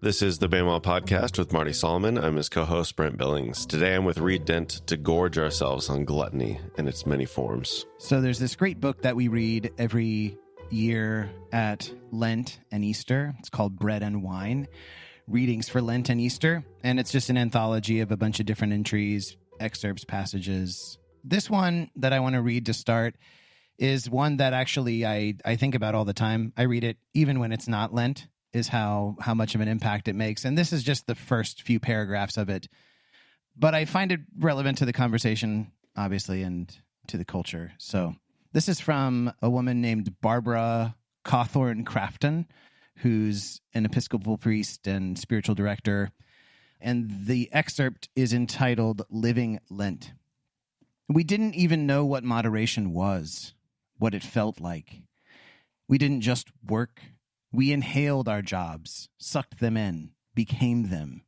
This is the Bama Podcast with Marty Solomon. I'm his co-host, Brent Billings. Today I'm with Dent to gorge ourselves on gluttony in its many forms. So there's this great book that we read every year at Lent and Easter. It's called Bread and Wine, Readings for Lent and Easter. And it's just an anthology of a bunch of different entries, excerpts, passages. This one that I want to read to start is one that actually I think about all the time. I read it even when it's not Lent, is how much of an impact it makes. And this is just the first few paragraphs of it. But I find it relevant to the conversation, obviously, and to the culture. So this is from a woman named Barbara Cawthorne Crafton, who's an Episcopal priest and spiritual director. And the excerpt is entitled Living Lent. We didn't even know what moderation was, what it felt like. We didn't just work. We inhaled our jobs, sucked them in, became them,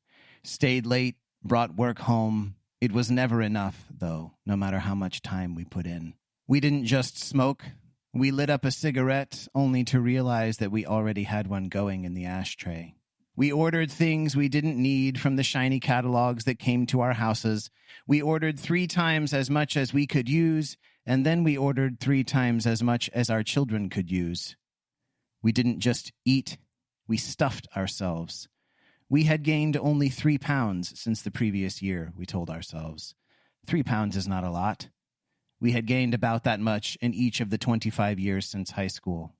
stayed late, brought work home. It was never enough, though, no matter how much time we put in. We didn't just smoke. We lit up a cigarette only to realize that we already had one going in the ashtray. We ordered things we didn't need from the shiny catalogs that came to our houses. We ordered 3 times as much as we could use, and then we ordered 3 times as much as our children could use. We didn't just eat, we stuffed ourselves. We had gained only 3 pounds since the previous year, we told ourselves. 3 pounds is not a lot. We had gained about that much in each of the 25 years since high school.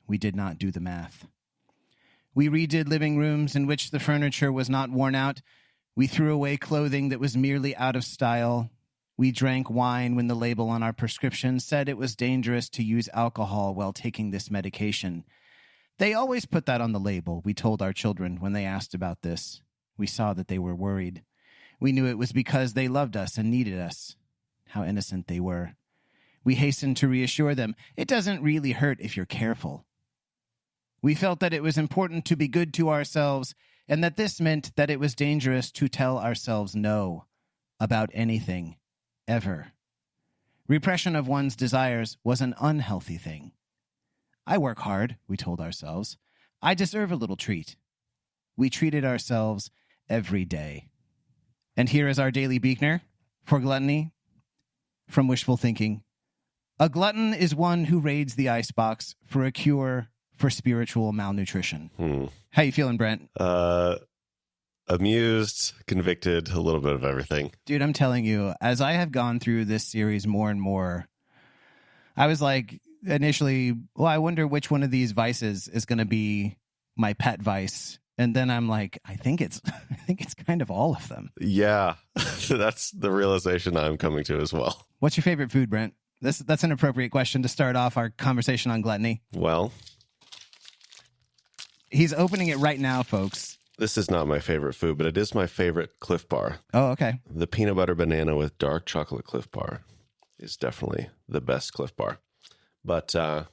We did not do the math. We redid living rooms in which the furniture was not worn out. We threw away clothing that was merely out of style. We drank wine when the label on our prescription said it was dangerous to use alcohol while taking this medication. They always put that on the label, we told our children when they asked about this. We saw that they were worried. We knew it was because they loved us and needed us. How innocent they were. We hastened to reassure them, it doesn't really hurt if you're careful. We felt that it was important to be good to ourselves, and that this meant that it was dangerous to tell ourselves no about anything, ever. Repression of one's desires was an unhealthy thing. I work hard, we told ourselves. I deserve a little treat. We treated ourselves every day. And here is our daily Beekner for gluttony from wishful thinking. A glutton is one who raids the icebox for a cure for spiritual malnutrition. How you feeling, Brent? Amused, convicted, a little bit of everything. Dude, I'm telling you, as I have gone through this series more and more, I was like, initially, well, I wonder which one of these vices is going to be my pet vice. And then I'm like, I think it's kind of all of them. Yeah, that's the realization I'm coming to as well. What's your favorite food, Brent? That's an appropriate question to start off our conversation on gluttony. Well, he's opening it right now, folks. This is not my favorite food, but it is my favorite Cliff Bar. Oh, okay. The peanut butter banana with dark chocolate Cliff Bar is definitely the best Cliff Bar. But I'm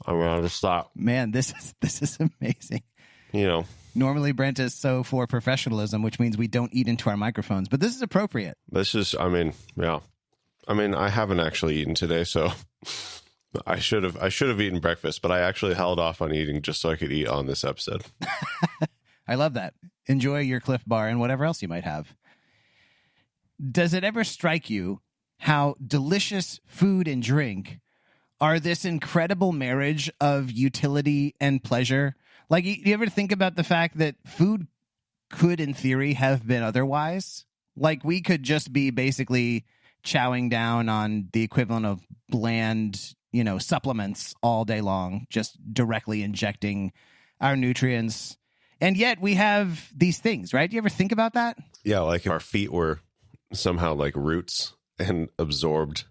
going to stop. Man, this is amazing. You know. Normally, Brent is so for professionalism, which means we don't eat into our microphones. But this is appropriate. This is, yeah. I haven't actually eaten today, so I should have eaten breakfast, but I actually held off on eating just so I could eat on this episode. I love that. Enjoy your Cliff Bar and whatever else you might have. Does it ever strike you how delicious food and drink are this incredible marriage of utility and pleasure? Like, you ever think about the fact that food could, in theory, have been otherwise? Like, we could just be basically chowing down on the equivalent of bland, supplements all day long, just directly injecting our nutrients. And yet we have these things, right? Do you ever think about that? Yeah, like if our feet were somehow like roots and absorbed,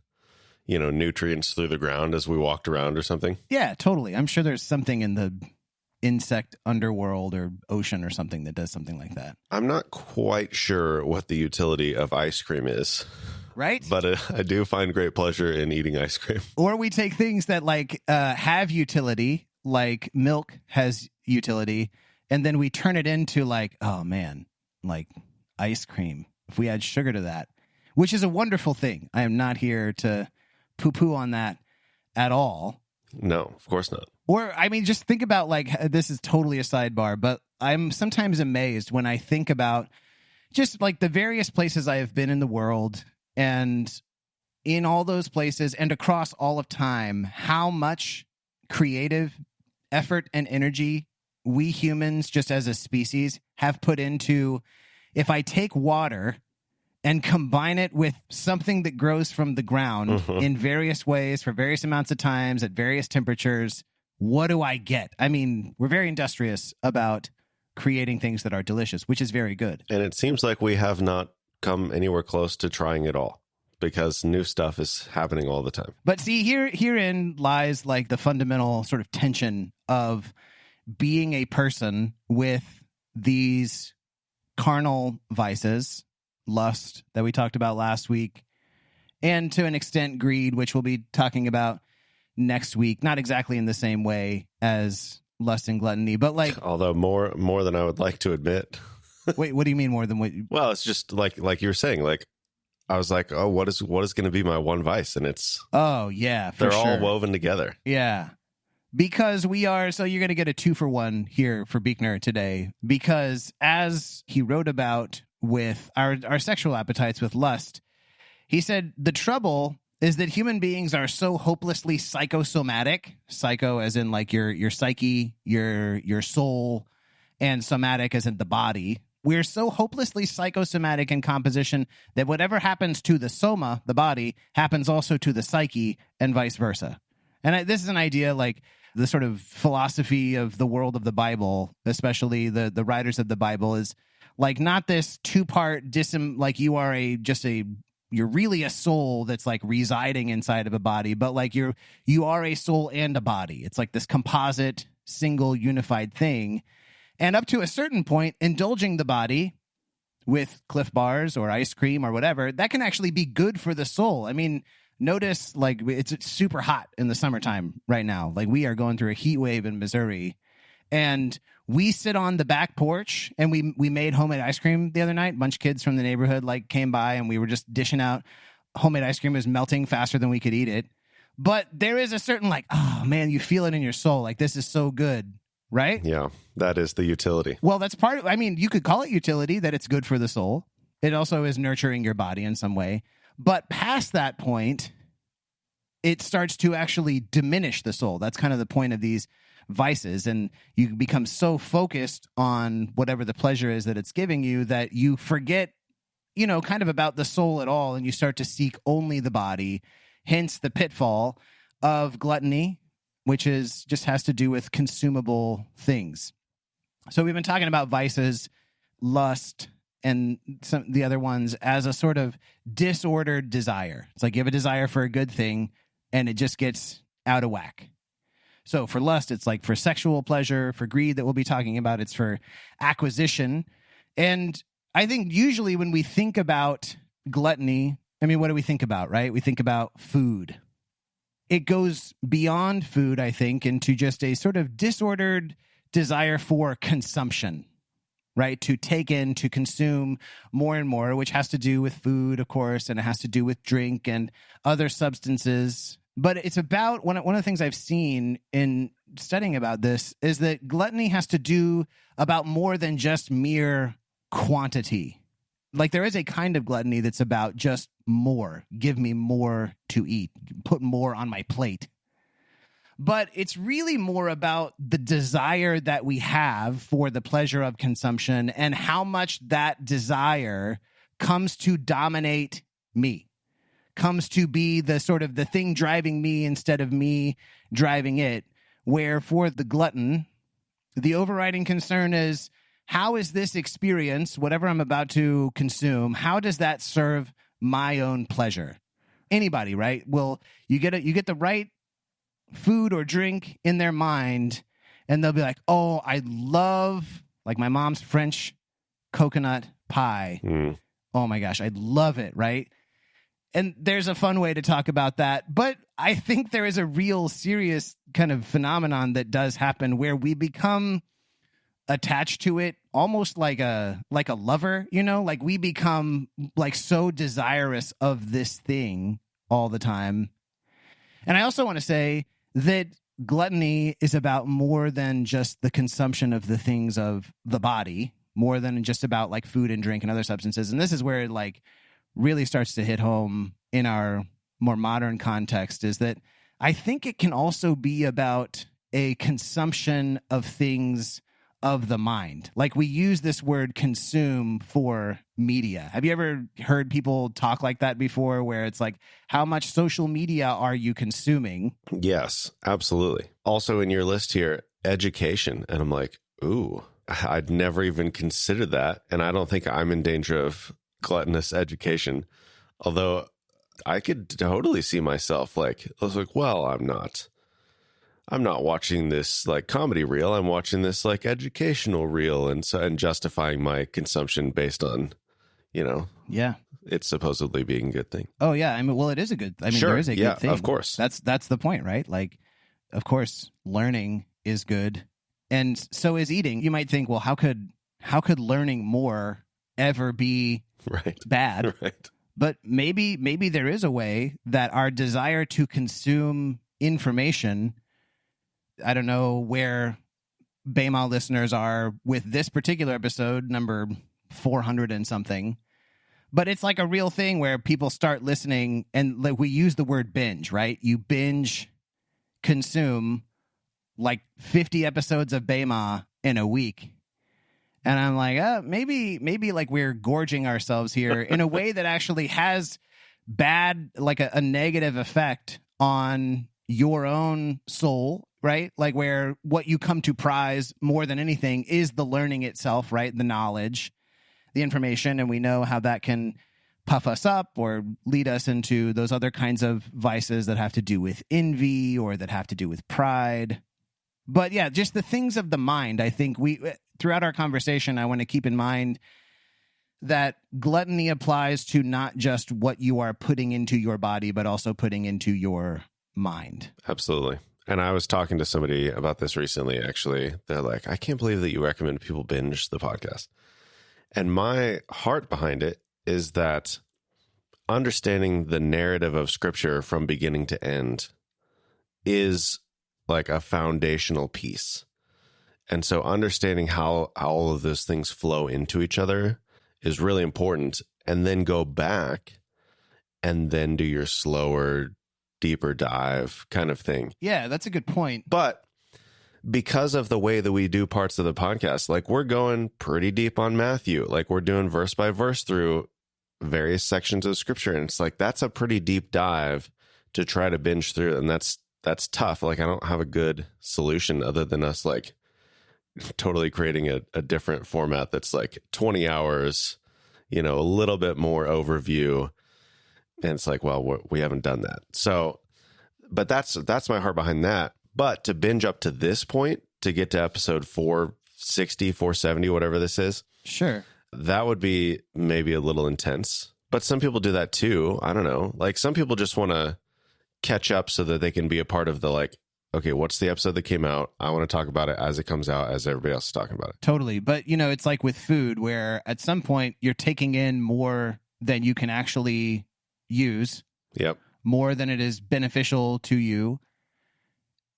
nutrients through the ground as we walked around or something. Yeah, totally. I'm sure there's something in the insect underworld or ocean or something that does something like that. I'm not quite sure what the utility of ice cream is. Right? But I do find great pleasure in eating ice cream. Or we take things that have utility, like milk has utility, and then we turn it into ice cream. If we add sugar to that, which is a wonderful thing. I am not here to poo-poo on that at all. No, of course not. Or, just think about, this is totally a sidebar, but I'm sometimes amazed when I think about just like the various places I have been in the world, and in all those places and across all of time, how much creative effort and energy we humans, just as a species, have put into, if I take water and combine it with something that grows from the ground in various ways for various amounts of times at various temperatures, what do I get? I mean, we're very industrious about creating things that are delicious, which is very good. And it seems like we have not come anywhere close to trying it all, because new stuff is happening all the time. But see, herein lies like the fundamental sort of tension of being a person with these carnal vices, lust that we talked about last week, and to an extent greed, which we'll be talking about next week. Not exactly in the same way as lust and gluttony, but like, although more than I would like to admit. Wait, what do you mean more than what? Well, it's just like you were saying, like, I was like, oh, what is going to be my one vice? And it's, oh yeah, they're all woven together. Yeah. Because we are, so you're going to get a 2-for-1 here for Buechner today, because as he wrote about with our sexual appetites with lust, he said the trouble is that human beings are so hopelessly psychosomatic, psycho as in like your psyche, your soul, and somatic as in the body. We're so hopelessly psychosomatic in composition that whatever happens to the soma, the body, happens also to the psyche and vice versa. And this is an idea like the sort of philosophy of the world of the Bible, especially the writers of the Bible, is like not this two-part like you are you're really a soul that's like residing inside of a body, but like you are a soul and a body. It's like this composite, single, unified thing. And up to a certain point, indulging the body with Cliff Bars or ice cream or whatever, that can actually be good for the soul. I mean, notice like it's super hot in the summertime right now. Like we are going through a heat wave in Missouri, and we sit on the back porch and we made homemade ice cream the other night. A bunch of kids from the neighborhood like came by and we were just dishing out homemade ice cream. It was melting faster than we could eat it. But there is a certain like, oh man, you feel it in your soul. Like this is so good, right? Yeah, that is the utility. Well, that's part of, I mean, you could call it utility, that it's good for the soul. It also is nurturing your body in some way. But past that point, it starts to actually diminish the soul. That's kind of the point of these vices. And you become so focused on whatever the pleasure is that it's giving you that you forget, kind of about the soul at all. And you start to seek only the body. Hence the pitfall of gluttony, which just has to do with consumable things. So we've been talking about vices, lust, and some the other ones as a sort of disordered desire. It's like you have a desire for a good thing and it just gets out of whack. So for lust, it's like for sexual pleasure. For greed, that we'll be talking about, it's for acquisition. And I think usually when we think about gluttony, I mean, what do we think about, right? We think about food. It goes beyond food, I think, into just a sort of disordered desire for consumption, right? To take in, to consume more and more, which has to do with food, of course, and it has to do with drink and other substances. But it's about, one of the things I've seen in studying about this is that gluttony has to do about more than just mere quantity. Like there is a kind of gluttony that's about just more. Give me more to eat. Put more on my plate. But it's really more about the desire that we have for the pleasure of consumption and how much that desire comes to dominate me, comes to be the sort of the thing driving me instead of me driving it. Where for the glutton, the overriding concern is, how is this experience, whatever I'm about to consume, how does that serve my own pleasure? Anybody, right? Well, you get the right food or drink in their mind, and they'll be like, oh, I love, like my mom's French coconut pie. Oh my gosh, I love it, right? And there's a fun way to talk about that. But I think there is a real serious kind of phenomenon that does happen where we become attached to it almost like a lover, like we become like so desirous of this thing all the time. And I also want to say that gluttony is about more than just the consumption of the things of the body, more than just about like food and drink and other substances. And this is where it like really starts to hit home in our more modern context, is that I think it can also be about a consumption of things of the mind. Like we use this word consume for media. Have you ever heard people talk like that before, where it's like, how much social media are you consuming? Yes, absolutely. Also in your list here, education. And I'm like, ooh, I'd never even considered that. And I don't think I'm in danger of gluttonous education. Although I could totally see myself like, I was like, well, I'm not watching this like comedy reel. I'm watching this like educational reel, and justifying my consumption based on, Yeah. it's supposedly being a good thing. Oh yeah. I mean, well, it is a good, Sure. there is a good thing. Of course. That's the point, right? Like, of course, learning is good. And so is eating. You might think, well, how could learning more ever be right. bad? Right. But maybe there is a way that our desire to consume information, I don't know where Baymal listeners are with this particular episode, number 400 and something, but it's like a real thing where people start listening, and like we use the word binge, right? You binge consume like 50 episodes of Bayma in a week. And I'm like, maybe like we're gorging ourselves here in a way that actually has bad, like a negative effect on your own soul, right? Like where what you come to prize more than anything is the learning itself, right? The knowledge, the information. And we know how that can puff us up or lead us into those other kinds of vices that have to do with envy or that have to do with pride. But yeah, just the things of the mind. I think throughout our conversation, I want to keep in mind that gluttony applies to not just what you are putting into your body, but also putting into your mind. Absolutely. And I was talking to somebody about this recently, actually. They're like, I can't believe that you recommend people binge the podcast. And my heart behind it is that understanding the narrative of Scripture from beginning to end is like a foundational piece. And so understanding how all of those things flow into each other is really important. And then go back and then do your slower, deeper dive kind of thing. Yeah, that's a good point. But because of the way that we do parts of the podcast, like we're going pretty deep on Matthew, like we're doing verse by verse through various sections of Scripture. And it's like, that's a pretty deep dive to try to binge through. And that's tough. Like, I don't have a good solution other than us like totally creating a different format that's like 20 hours, a little bit more overview. And it's like, well, we haven't done that. So, but that's my heart behind that. But to binge up to this point, to get to episode 460, 470, whatever this is. Sure. That would be maybe a little intense. But some people do that too. I don't know. Like some people just want to catch up so that they can be a part of the like, okay, what's the episode that came out? I want to talk about it as it comes out, as everybody else is talking about it. Totally. But, it's like with food where at some point you're taking in more than you can actually use. Yep. More than it is beneficial to you.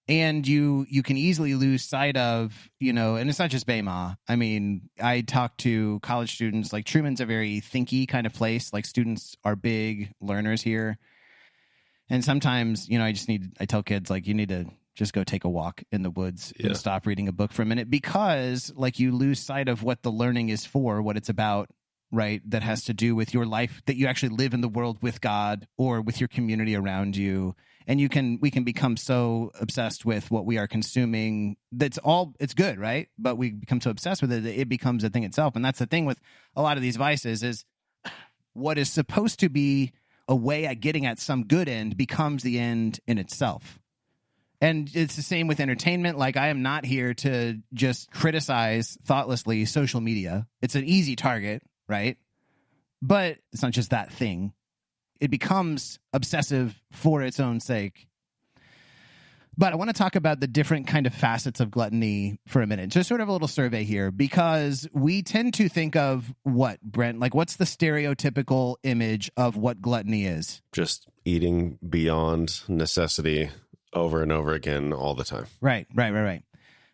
And you can easily lose sight of, and it's not just Bayma. I mean, I talk to college students, like Truman's a very thinky kind of place. Like students are big learners here. And sometimes, I tell kids, like, you need to just go take a walk in the woods and stop reading a book for a minute, because like you lose sight of what the learning is for, what it's about, right? That has to do with your life, that you actually live in the world with God or with your community around you. And we can become so obsessed with what we are consuming. It's good, right? But we become so obsessed with it that it becomes a thing itself. And that's the thing with a lot of these vices is what is supposed to be a way at getting at some good end becomes the end in itself. And it's the same with entertainment. Like, I am not here to just criticize thoughtlessly social media. It's an easy target, right? But it's not just that thing. It becomes obsessive for its own sake. But I want to talk about the different kind of facets of gluttony for a minute. Just sort of a little survey here, because we tend to think of what, Brent? Like, what's the stereotypical image of what gluttony is? Just eating beyond necessity over and over again all the time. Right.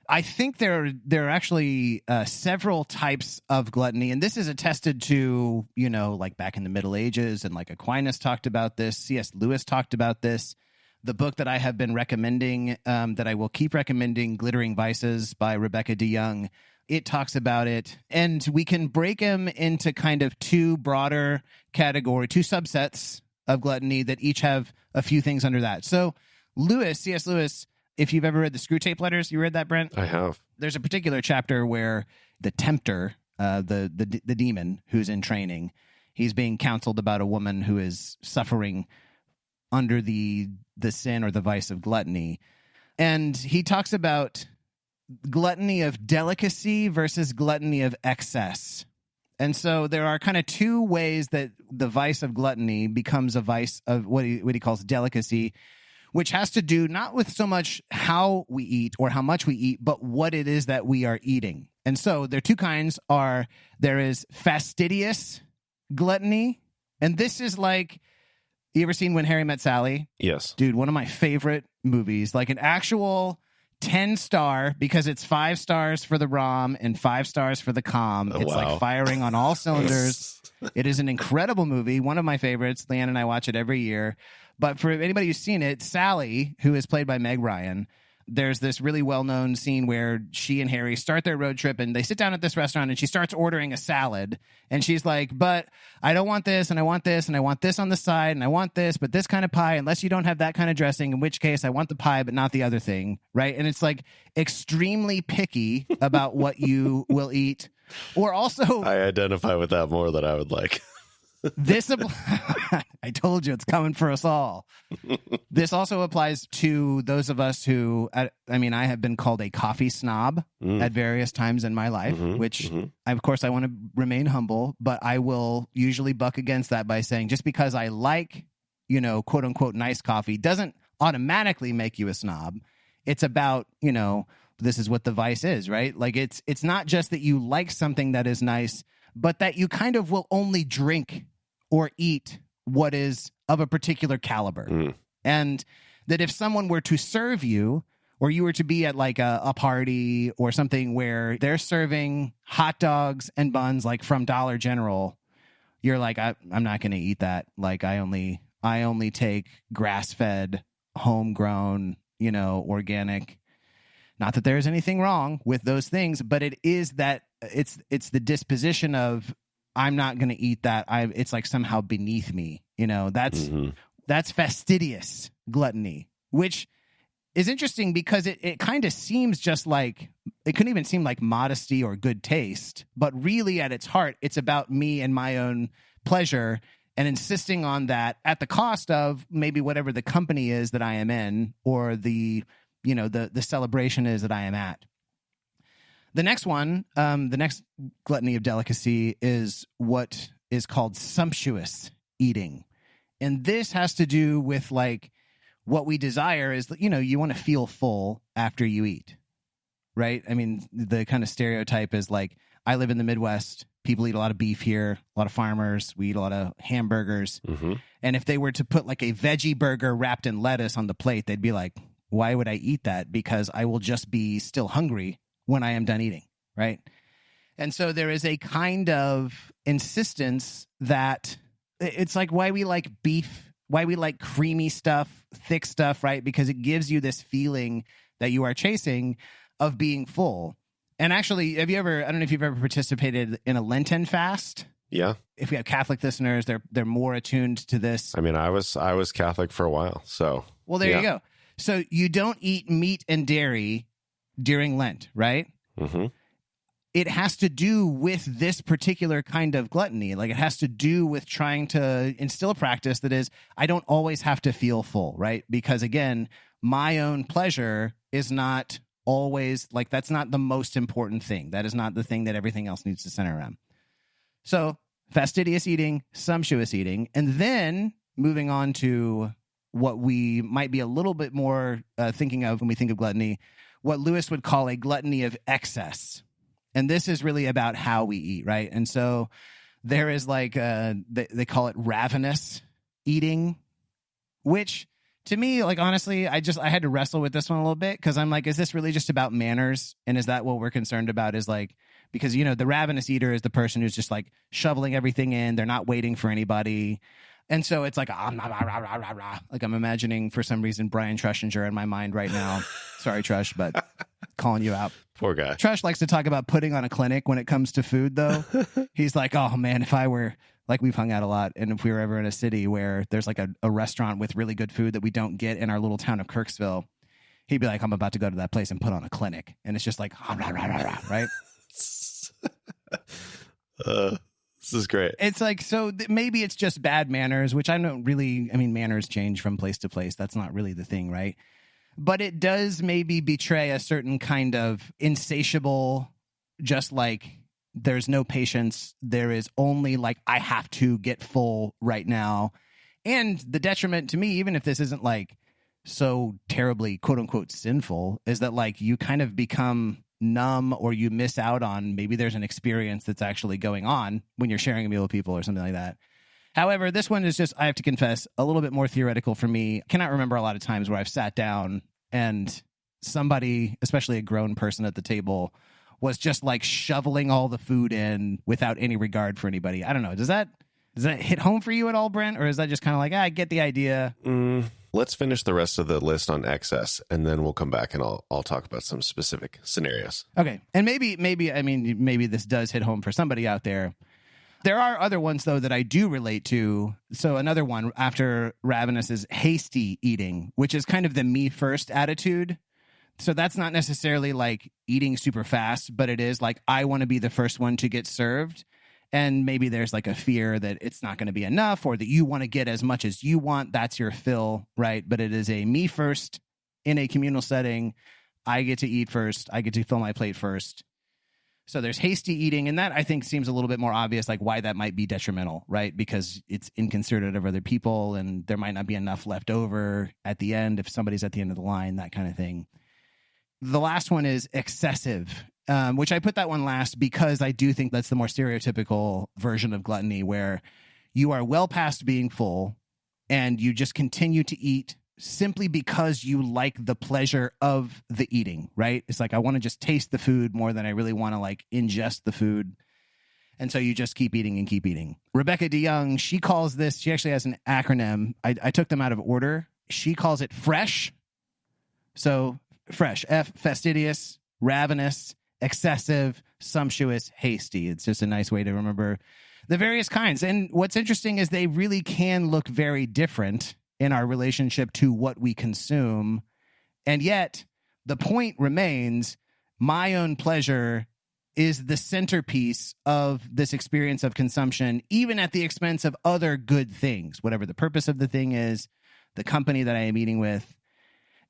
I think there are actually several types of gluttony, and this is attested to, like back in the Middle Ages, and like Aquinas talked about this, C.S. Lewis talked about this. The book that I have been recommending, that I will keep recommending, Glittering Vices by Rebecca DeYoung, it talks about it, and we can break them into kind of two broader two subsets of gluttony that each have a few things under that. So C.S. Lewis, if you've ever read the Screw Tape Letters, you read that, Brent? I have. There's a particular chapter where the tempter, the demon who's in training, he's being counseled about a woman who is suffering under the sin or the vice of gluttony. And he talks about gluttony of delicacy versus gluttony of excess. And so there are kind of two ways that the vice of gluttony becomes a vice of what he calls delicacy, which has to do not with so much how we eat or how much we eat, but what it is that we are eating. And so there are two kinds. There is fastidious gluttony, and this is like, you ever seen When Harry Met Sally? Yes. Dude, one of my favorite movies, like an actual 10-star, because it's 5 stars for the ROM and 5 stars for the COM. Oh, it's wow. like firing on all cylinders. It is an incredible movie. One of my favorites. Leanne and I watch it every year. But for anybody who's seen it, Sally, who is played by Meg Ryan, there's this really well-known scene where she and Harry start their road trip, and they sit down at this restaurant, and she starts ordering a salad, and she's like, but I don't want this, and I want this, and I want this on the side, and I want this, but this kind of pie, unless you don't have that kind of dressing, in which case I want the pie, but not the other thing, right? And it's like extremely picky about what you will eat. Or also... I identify with that more than I would like. I told you it's coming for us all. This also applies to those of us who, I have been called a coffee snob at various times in my life, which of course I want to remain humble, but I will usually buck against that by saying just because I like, quote unquote, nice coffee doesn't automatically make you a snob. It's about, this is what the vice is, right? Like it's not just that you like something that is nice, but that you kind of will only drink or eat what is of a particular caliber. And that if someone were to serve you, or you were to be at like a party or something where they're serving hot dogs and buns like from Dollar General, you're like, I'm not going to eat that. Like I only take grass-fed, homegrown, organic. Not that there's anything wrong with those things, but it is that it's the disposition of, I'm not going to eat that. It's like somehow beneath me. That's fastidious gluttony, which is interesting because it kind of seems just like, it couldn't even seem like modesty or good taste, but really at its heart, it's about me and my own pleasure and insisting on that at the cost of maybe whatever the company is that I am in, or the celebration is that I am at. The next one, the next gluttony of delicacy is what is called sumptuous eating. And this has to do with like what we desire is, you want to feel full after you eat, right? I mean, the kind of stereotype is like, I live in the Midwest. People eat a lot of beef here, a lot of farmers. We eat a lot of hamburgers. And if they were to put like a veggie burger wrapped in lettuce on the plate, they'd be like, why would I eat that? Because I will just be still hungry when I am done eating, right? And so there is a kind of insistence that it's like why we like beef, why we like creamy stuff, thick stuff, right? Because it gives you this feeling that you are chasing of being full. And actually, I don't know if you've ever participated in a Lenten fast? Yeah. If we have Catholic listeners, they're more attuned to this. I mean, I was Catholic for a while, so. Well, there you go. So you don't eat meat and dairy during Lent, right? It has to do with this particular kind of gluttony. Like it has to do with trying to instill a practice that is, I don't always have to feel full, right? Because again, my own pleasure is not always like, that's not the most important thing. That is not the thing that everything else needs to center around. So fastidious eating, sumptuous eating, and then moving on to what we might be a little bit more thinking of when we think of gluttony, what Lewis would call a gluttony of excess. And this is really about how we eat, right? And so there is like, they call it ravenous eating, which To me, like, honestly, I had to wrestle with this one a little bit because I'm like, is this really just about manners? And is that what we're concerned about? Is like, because, you know, the ravenous eater is the person who's just like shoveling everything in. They're not waiting for anybody. And so it's like, like I'm imagining for some reason Brian Trushinger in my mind right now. Sorry, Trush, but calling you out. Poor guy. Trush likes to talk about putting on a clinic when it comes to food, though. He's like, oh, man, if I were... Like, we've hung out a lot, and if we were ever in a city where there's like a restaurant with really good food that we don't get in our little town of Kirksville, he'd be like, I'm about to go to that place and put on a clinic. And it's just like, right? This is great. It's like, so maybe it's just bad manners, which I don't really, I mean, manners change from place to place. That's not really the thing, right? But it does maybe betray a certain kind of insatiable, just like, there's no patience. There is only like, I have to get full right now. And the detriment to me, even if this isn't like so terribly quote unquote sinful, is that like you kind of become numb or you miss out on maybe there's an experience that's actually going on when you're sharing a meal with people or something like that. However, this one is just, I have to confess, a little bit more theoretical for me. I cannot remember a lot of times where I've sat down and somebody, especially a grown person at the table, was just like shoveling all the food in without any regard for anybody. I don't know. Does that hit home for you at all, Brent? Or is that just kind of like, I get the idea? Let's finish the rest of the list on excess, and then we'll come back and I'll talk about some specific scenarios. Okay. And maybe this does hit home for somebody out there. There are other ones, though, that I do relate to. So another one after ravenous is hasty eating, which is kind of the me first attitude. So that's not necessarily like eating super fast, but it is like, I want to be the first one to get served. And maybe there's like a fear that it's not going to be enough or that you want to get as much as you want. That's your fill, right? But it is a me first in a communal setting. I get to eat first. I get to fill my plate first. So there's hasty eating. And that I think seems a little bit more obvious, like why that might be detrimental, right? Because it's inconsiderate of other people and there might not be enough left over at the end if somebody's at the end of the line, that kind of thing. The last one is excessive, which I put that one last because I do think that's the more stereotypical version of gluttony, where you are well past being full and you just continue to eat simply because you like the pleasure of the eating, right? It's like, I want to just taste the food more than I really want to like ingest the food. And so you just keep eating and keep eating. Rebecca DeYoung, she calls this, she actually has an acronym. I took them out of order. She calls it FRESH. So fresh, fastidious, ravenous, excessive, sumptuous, hasty. It's just a nice way to remember the various kinds. And what's interesting is they really can look very different in our relationship to what we consume. And yet the point remains, my own pleasure is the centerpiece of this experience of consumption, even at the expense of other good things, whatever the purpose of the thing is, the company that I am eating with.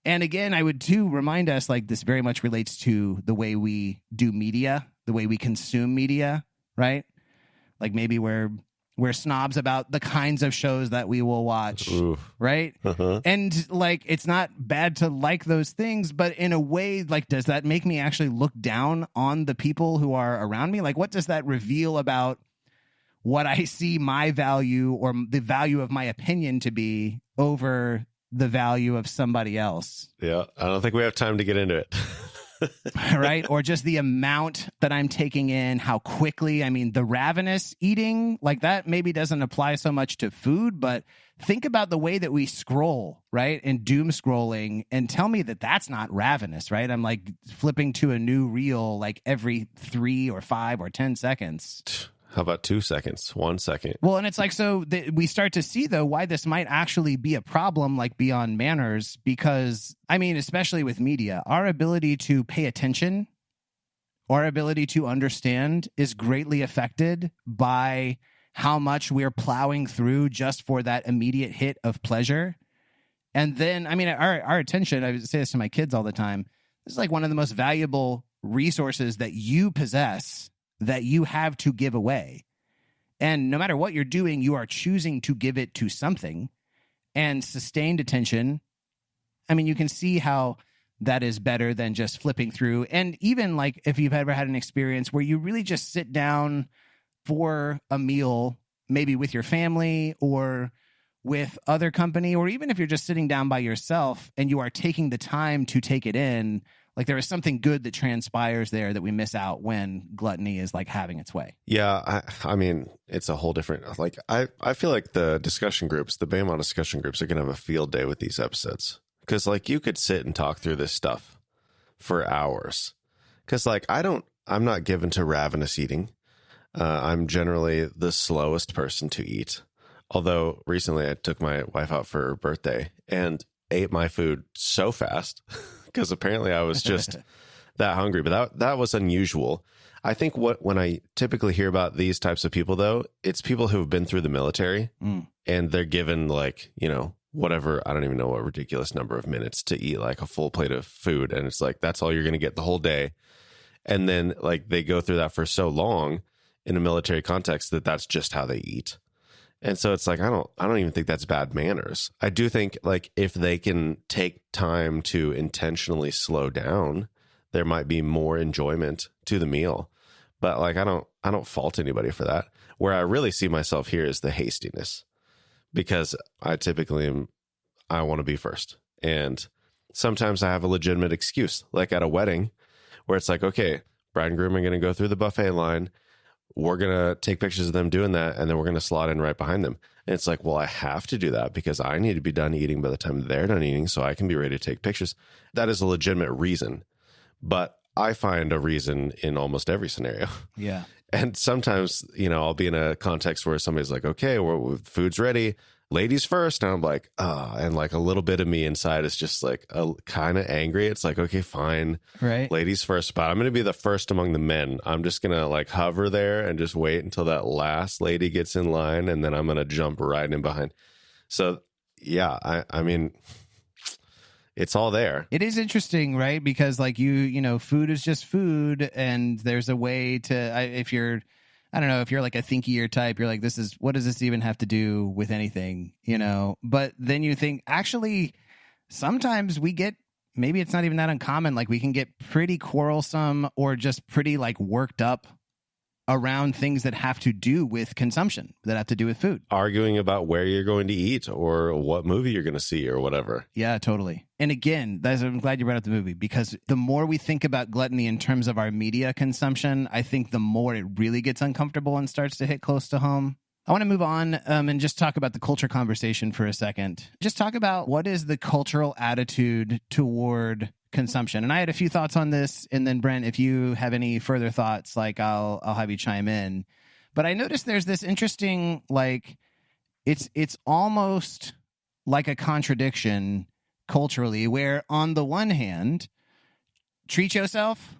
And again, I would too remind us, like, this very much relates to the way we do media, the way we consume media, right? Like maybe we're snobs about the kinds of shows that we will watch, right? Uh-huh. And like, it's not bad to like those things, but in a way, like, does that make me actually look down on the people who are around me? Like, what does that reveal about what I see my value or the value of my opinion to be over the value of somebody else? Yeah, I don't think we have time to get into it. Right? Or just the amount that I'm taking in, how quickly. I mean, the ravenous eating, like that maybe doesn't apply so much to food, but think about the way that we scroll, right? And doom scrolling, and tell me that that's not ravenous, right? I'm like flipping to a new reel like every 3 or 5 or 10 seconds. How about 2 seconds, 1 second? Well, and it's like, so we start to see, though, why this might actually be a problem, like beyond manners, because, I mean, especially with media, our ability to pay attention, our ability to understand is greatly affected by how much we're plowing through just for that immediate hit of pleasure. And then, I mean, our attention, I say this to my kids all the time, this is like one of the most valuable resources that you possess, that you have to give away. And no matter what you're doing, you are choosing to give it to something. And sustained attention, I mean, you can see how that is better than just flipping through. And even like if you've ever had an experience where you really just sit down for a meal, maybe with your family or with other company, or even if you're just sitting down by yourself and you are taking the time to take it in, like there is something good that transpires there that we miss out when gluttony is like having its way. Yeah, I mean, it's a whole different, like, I feel like the discussion groups, the BAMON discussion groups are going to have a field day with these episodes. Because, like, you could sit and talk through this stuff for hours. Because, like, I'm not given to ravenous eating. I'm generally the slowest person to eat. Although recently I took my wife out for her birthday and ate my food so fast because apparently I was just that hungry. But that was unusual. I think when I typically hear about these types of people, though, it's people who have been through the military and they're given, like, you know, whatever, I don't even know what ridiculous number of minutes to eat like a full plate of food. And it's like, that's all you're going to get the whole day. And then, like, they go through that for so long in a military context that that's just how they eat. And so it's like, I don't even think that's bad manners. I do think, like, if they can take time to intentionally slow down, there might be more enjoyment to the meal. But, like, I don't fault anybody for that. Where I really see myself here is the hastiness, because I typically I want to be first. And sometimes I have a legitimate excuse, like at a wedding where it's like, okay, bride and groom are going to go through the buffet line. We're going to take pictures of them doing that, and then we're going to slot in right behind them. And it's like, well, I have to do that because I need to be done eating by the time they're done eating so I can be ready to take pictures. That is a legitimate reason. But I find a reason in almost every scenario. Yeah. And sometimes, you know, I'll be in a context where somebody's like, okay, food's ready. Ladies first. And I'm like, and like a little bit of me inside is just like kind of angry. It's like, okay, fine. Right. Ladies first, but I'm going to be the first among the men. I'm just going to like hover there and just wait until that last lady gets in line. And then I'm going to jump right in behind. So yeah, I mean, it's all there. It is interesting, right? Because like you know, food is just food, and there's a way to, if you're like a thinkier type, you're like, what does this even have to do with anything, you know? But then you think, actually, sometimes maybe it's not even that uncommon. Like we can get pretty quarrelsome or just pretty like worked up around things that have to do with consumption, that have to do with food. Arguing about where you're going to eat or what movie you're going to see or whatever. Yeah, totally. And again, I'm glad you brought up the movie, because the more we think about gluttony in terms of our media consumption, I think the more it really gets uncomfortable and starts to hit close to home. I want to move on and just talk about the culture conversation for a second. Just talk about what is the cultural attitude toward consumption. And I had a few thoughts on this, and then Brent, if you have any further thoughts, like I'll have you chime in. But I noticed there's this interesting, like, it's almost like a contradiction culturally, where on the one hand, treat yourself.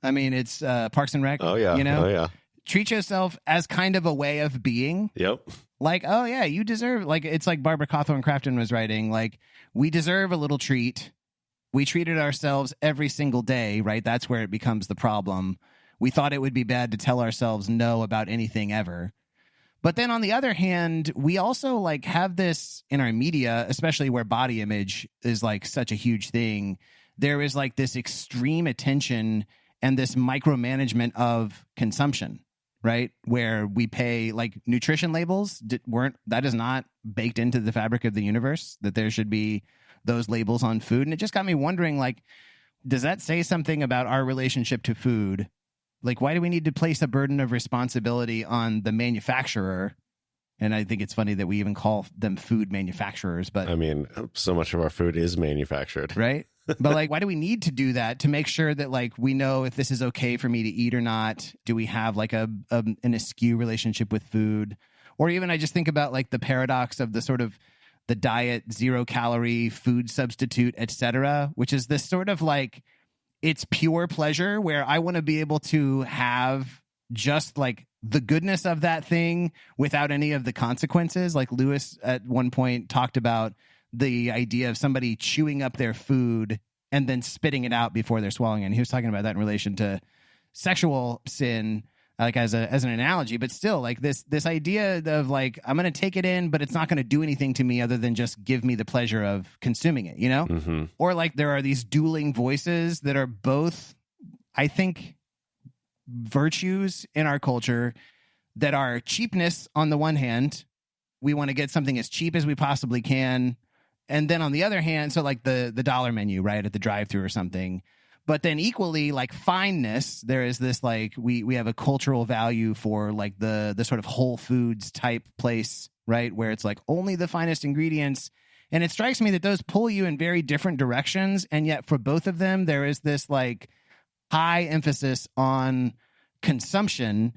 I mean, it's Parks and Rec. Oh yeah, you know, oh yeah. Treat yourself as kind of a way of being. Yep. Like, oh yeah, you deserve. Like, it's like Barbara Cawthorne Crafton was writing. Like, we deserve a little treat. We treated ourselves every single day, right? That's where it becomes the problem. We thought it would be bad to tell ourselves no about anything ever. But then on the other hand, we also like have this in our media, especially where body image is like such a huge thing. There is like this extreme attention and this micromanagement of consumption, right? Where we pay like nutrition labels that is not baked into the fabric of the universe, that there should be those labels on food. And it just got me wondering, like, does that say something about our relationship to food? Like, why do we need to place a burden of responsibility on the manufacturer? And I think it's funny that we even call them food manufacturers, but I mean, so much of our food is manufactured. Right? But like, why do we need to do that to make sure that like we know if this is okay for me to eat or not? Do we have like an askew relationship with food? Or even I just think about like the paradox of the sort of the diet, 0-calorie food substitute, etc., which is this sort of like, it's pure pleasure where I want to be able to have just like the goodness of that thing without any of the consequences. Like Lewis at one point talked about the idea of somebody chewing up their food and then spitting it out before they're swallowing it. And he was talking about that in relation to sexual sin, like as an analogy, but still like this idea of like, I'm going to take it in, but it's not going to do anything to me other than just give me the pleasure of consuming it, you know? Mm-hmm. Or like there are these dueling voices that are both, I think, virtues in our culture that are cheapness on the one hand we want to get something as cheap as we possibly can. And then on the other hand, so like the dollar menu, right, at the drive-thru or something. But then equally, like fineness, there is this like we have a cultural value for like the sort of Whole Foods type place, right, where it's like only the finest ingredients. And it strikes me that those pull you in very different directions. And yet for both of them, there is this like high emphasis on consumption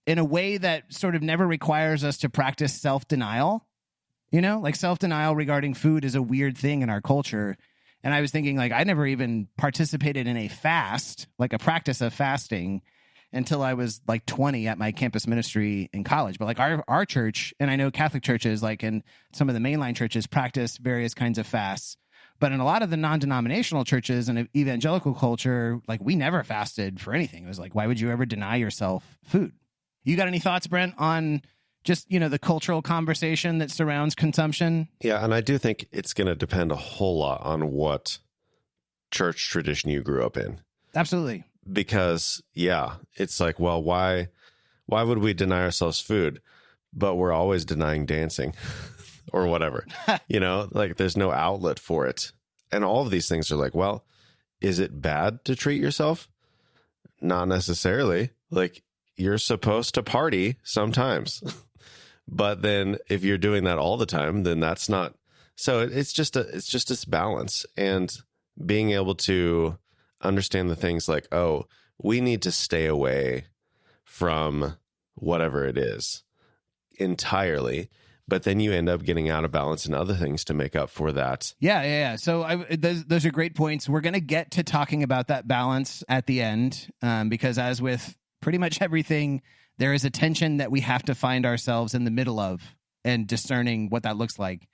in a way that sort of never requires us to practice self-denial. You know, like self-denial regarding food is a weird thing in our culture. And I was thinking, like, I never even participated in a fast, like a practice of fasting, until I was like 20 at my campus ministry in college. But like our church, and I know Catholic churches, like in some of the mainline churches, practice various kinds of fasts. But in a lot of the non-denominational churches and evangelical culture, like we never fasted for anything. It was like, why would you ever deny yourself food? You got any thoughts, Brent, on just, you know, the cultural conversation that surrounds consumption? Yeah, and I do think it's going to depend a whole lot on what church tradition you grew up in. Absolutely. Because, yeah, it's like, well, why would we deny ourselves food, but we're always denying dancing or whatever? You know, like there's no outlet for it. And all of these things are like, well, is it bad to treat yourself? Not necessarily. Like, you're supposed to party sometimes. But then if you're doing that all the time, then that's not. So it's just this balance, and being able to understand the things like, oh, we need to stay away from whatever it is entirely. But then you end up getting out of balance and other things to make up for that. Yeah. So those are great points. We're going to get to talking about that balance at the end, because as with pretty much everything, there is a tension that we have to find ourselves in the middle of and discerning what that looks like.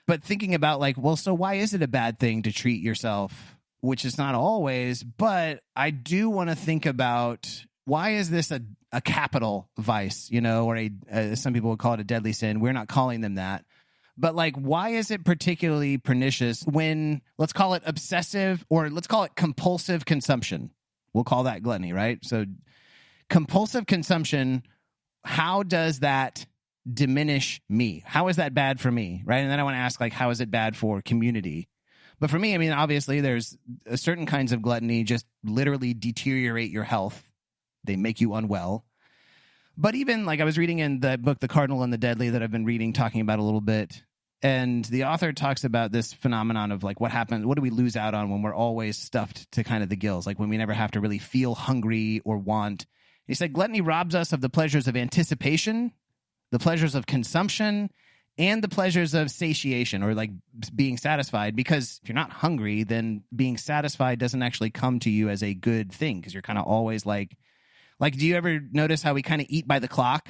But thinking about like, well, so why is it a bad thing to treat yourself? Which is not always, but I do want to think about, why is this a capital vice, you know, or some people would call it a deadly sin. We're not calling them that. But like, why is it particularly pernicious when, let's call it obsessive, or let's call it compulsive consumption? We'll call that gluttony, right? So compulsive consumption, how does that diminish me? How is that bad for me, right? And then I want to ask, like, how is it bad for community? But for me, I mean, obviously, there's certain kinds of gluttony just literally deteriorate your health. They make you unwell. But even, like, I was reading in the book, The Cardinal and the Deadly, that I've been reading, talking about a little bit. And the author talks about this phenomenon of, like, what happens, what do we lose out on when we're always stuffed to kind of the gills? Like, when we never have to really feel hungry or want. He said, gluttony robs us of the pleasures of anticipation, the pleasures of consumption, and the pleasures of satiation, or like being satisfied. Because if you're not hungry, then being satisfied doesn't actually come to you as a good thing, because you're kind of always like, do you ever notice how we kind of eat by the clock?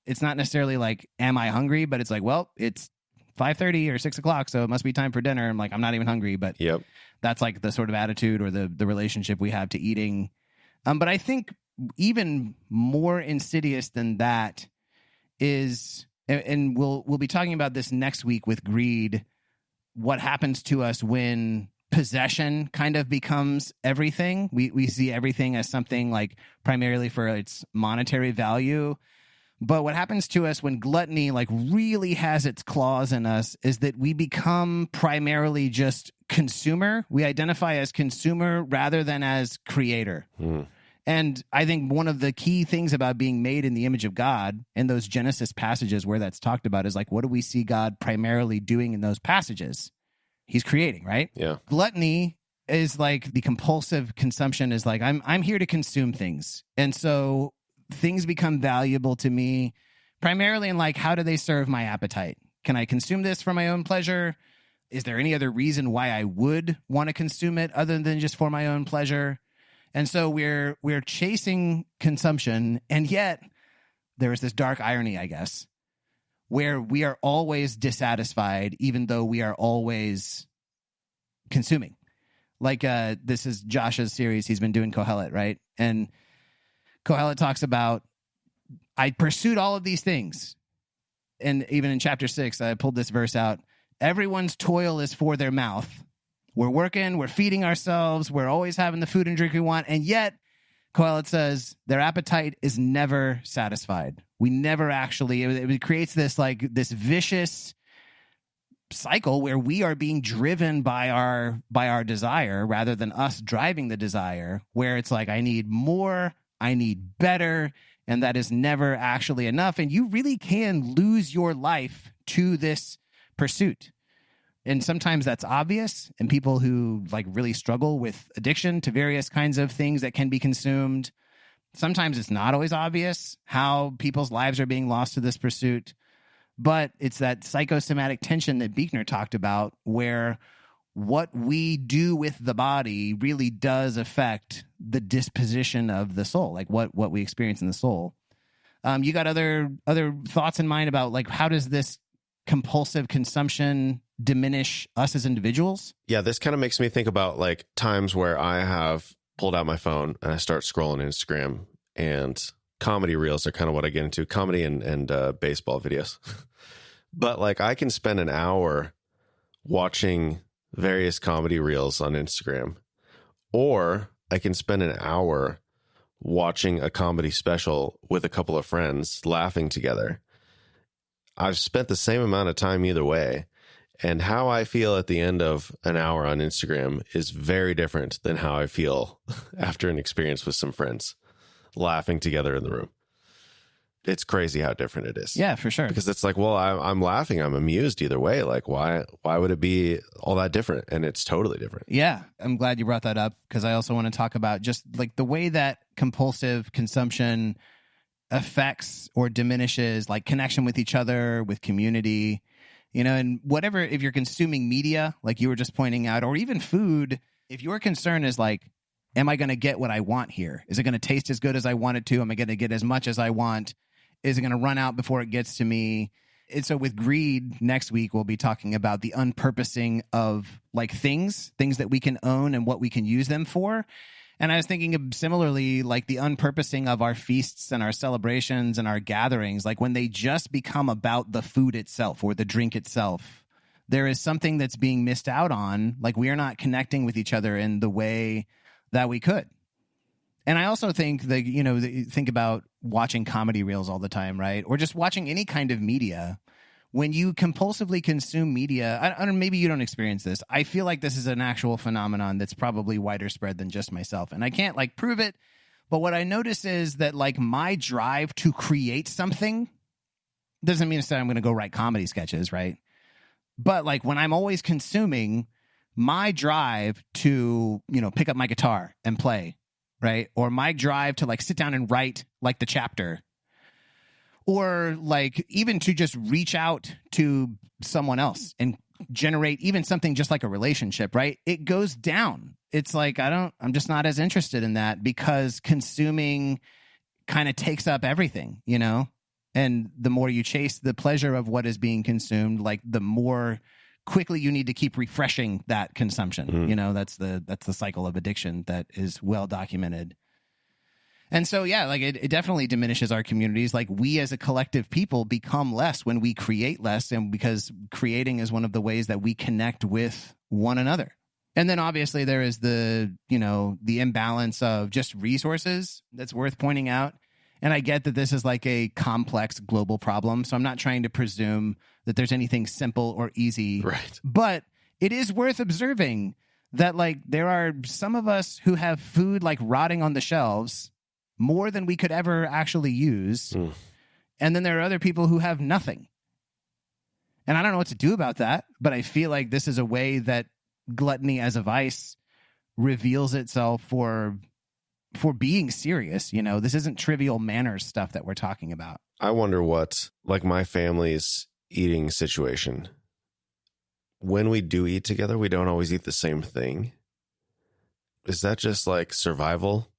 It's not necessarily like, am I hungry? But it's like, well, it's 5:30 or 6 o'clock, so it must be time for dinner. I'm like, I'm not even hungry, but yep. That's like the sort of attitude or the relationship we have to eating. But I think even more insidious than that is, and we'll be talking about this next week with greed, what happens to us when possession kind of becomes everything. We see everything as something like primarily for its monetary value. But what happens to us when gluttony like really has its claws in us is that we become primarily just consumer. We identify as consumer rather than as creator. And I think one of the key things about being made in the image of God in those Genesis passages where that's talked about is like, what do we see God primarily doing in those passages? He's creating, right? Yeah. Gluttony is like the compulsive consumption is like, I'm here to consume things. And so things become valuable to me primarily in like, how do they serve my appetite? Can I consume this for my own pleasure? Is there any other reason why I would want to consume it other than just for my own pleasure? And so we're chasing consumption, and yet there is this dark irony, I guess, where we are always dissatisfied, even though we are always consuming. Like this is Josh's series; he's been doing Kohelet, right? And Kohelet talks about, I pursued all of these things, and even in chapter 6, I pulled this verse out: everyone's toil is for their mouth. We're working, we're feeding ourselves, we're always having the food and drink we want, and yet Kohelet says their appetite is never satisfied. We never actually, it creates this vicious cycle where we are being driven by our desire rather than us driving the desire, where it's like, I need more, I need better, and that is never actually enough. And you really can lose your life to this pursuit. And sometimes that's obvious, and people who really struggle with addiction to various kinds of things that can be consumed. Sometimes it's not always obvious how people's lives are being lost to this pursuit, but it's that psychosomatic tension that Buechner talked about, where what we do with the body really does affect the disposition of the soul, what we experience in the soul. You got other thoughts in mind about how does this compulsive consumption diminish us as individuals? Yeah, this kind of makes me think about times where I have pulled out my phone and I start scrolling Instagram, and comedy reels are kind of what I get into, comedy and baseball videos. But I can spend an hour watching various comedy reels on Instagram, or I can spend an hour watching a comedy special with a couple of friends laughing together. I've spent the same amount of time either way. And how I feel at the end of an hour on Instagram is very different than how I feel after an experience with some friends laughing together in the room. It's crazy how different it is. Yeah, for sure. Because it's I'm laughing, I'm amused either way. Why would it be all that different? And it's totally different. Yeah, I'm glad you brought that up, because I also want to talk about just the way that compulsive consumption affects or diminishes connection with each other, with community. And whatever, if you're consuming media, like you were just pointing out, or even food, if your concern is am I going to get what I want here? Is it going to taste as good as I want it to? Am I going to get as much as I want? Is it going to run out before it gets to me? And so with greed, next week, we'll be talking about the unpurposing of things that we can own and what we can use them for. And I was thinking of similarly, the unpurposing of our feasts and our celebrations and our gatherings, when they just become about the food itself or the drink itself, there is something that's being missed out on. We are not connecting with each other in the way that we could. And I also think think about watching comedy reels all the time, right? Or just watching any kind of media. When you compulsively consume media, I don't, maybe you don't experience this. I feel like this is an actual phenomenon that's probably wider spread than just myself. And I can't prove it, but what I notice is that my drive to create something doesn't mean to say I'm going to go write comedy sketches, right? But when I'm always consuming, my drive to, pick up my guitar and play, right? Or my drive to sit down and write the chapter, or even to just reach out to someone else and generate even something just like a relationship, right? It goes down. It's I'm just not as interested in that, because consuming kind of takes up everything, and the more you chase the pleasure of what is being consumed, the more quickly you need to keep refreshing that consumption. That's the cycle of addiction that is well documented. And so, yeah, it definitely diminishes our communities. We as a collective people become less when we create less, and because creating is one of the ways that we connect with one another. And then obviously there is the imbalance of just resources that's worth pointing out. And I get that this is a complex global problem, so I'm not trying to presume that there's anything simple or easy. Right. But it is worth observing that there are some of us who have food rotting on the shelves, more than we could ever actually use. And then there are other people who have nothing. And I don't know what to do about that, but I feel like this is a way that gluttony as a vice reveals itself for being serious. This isn't trivial manners stuff that we're talking about. I wonder what, my family's eating situation, when we do eat together, we don't always eat the same thing. Is that just survival?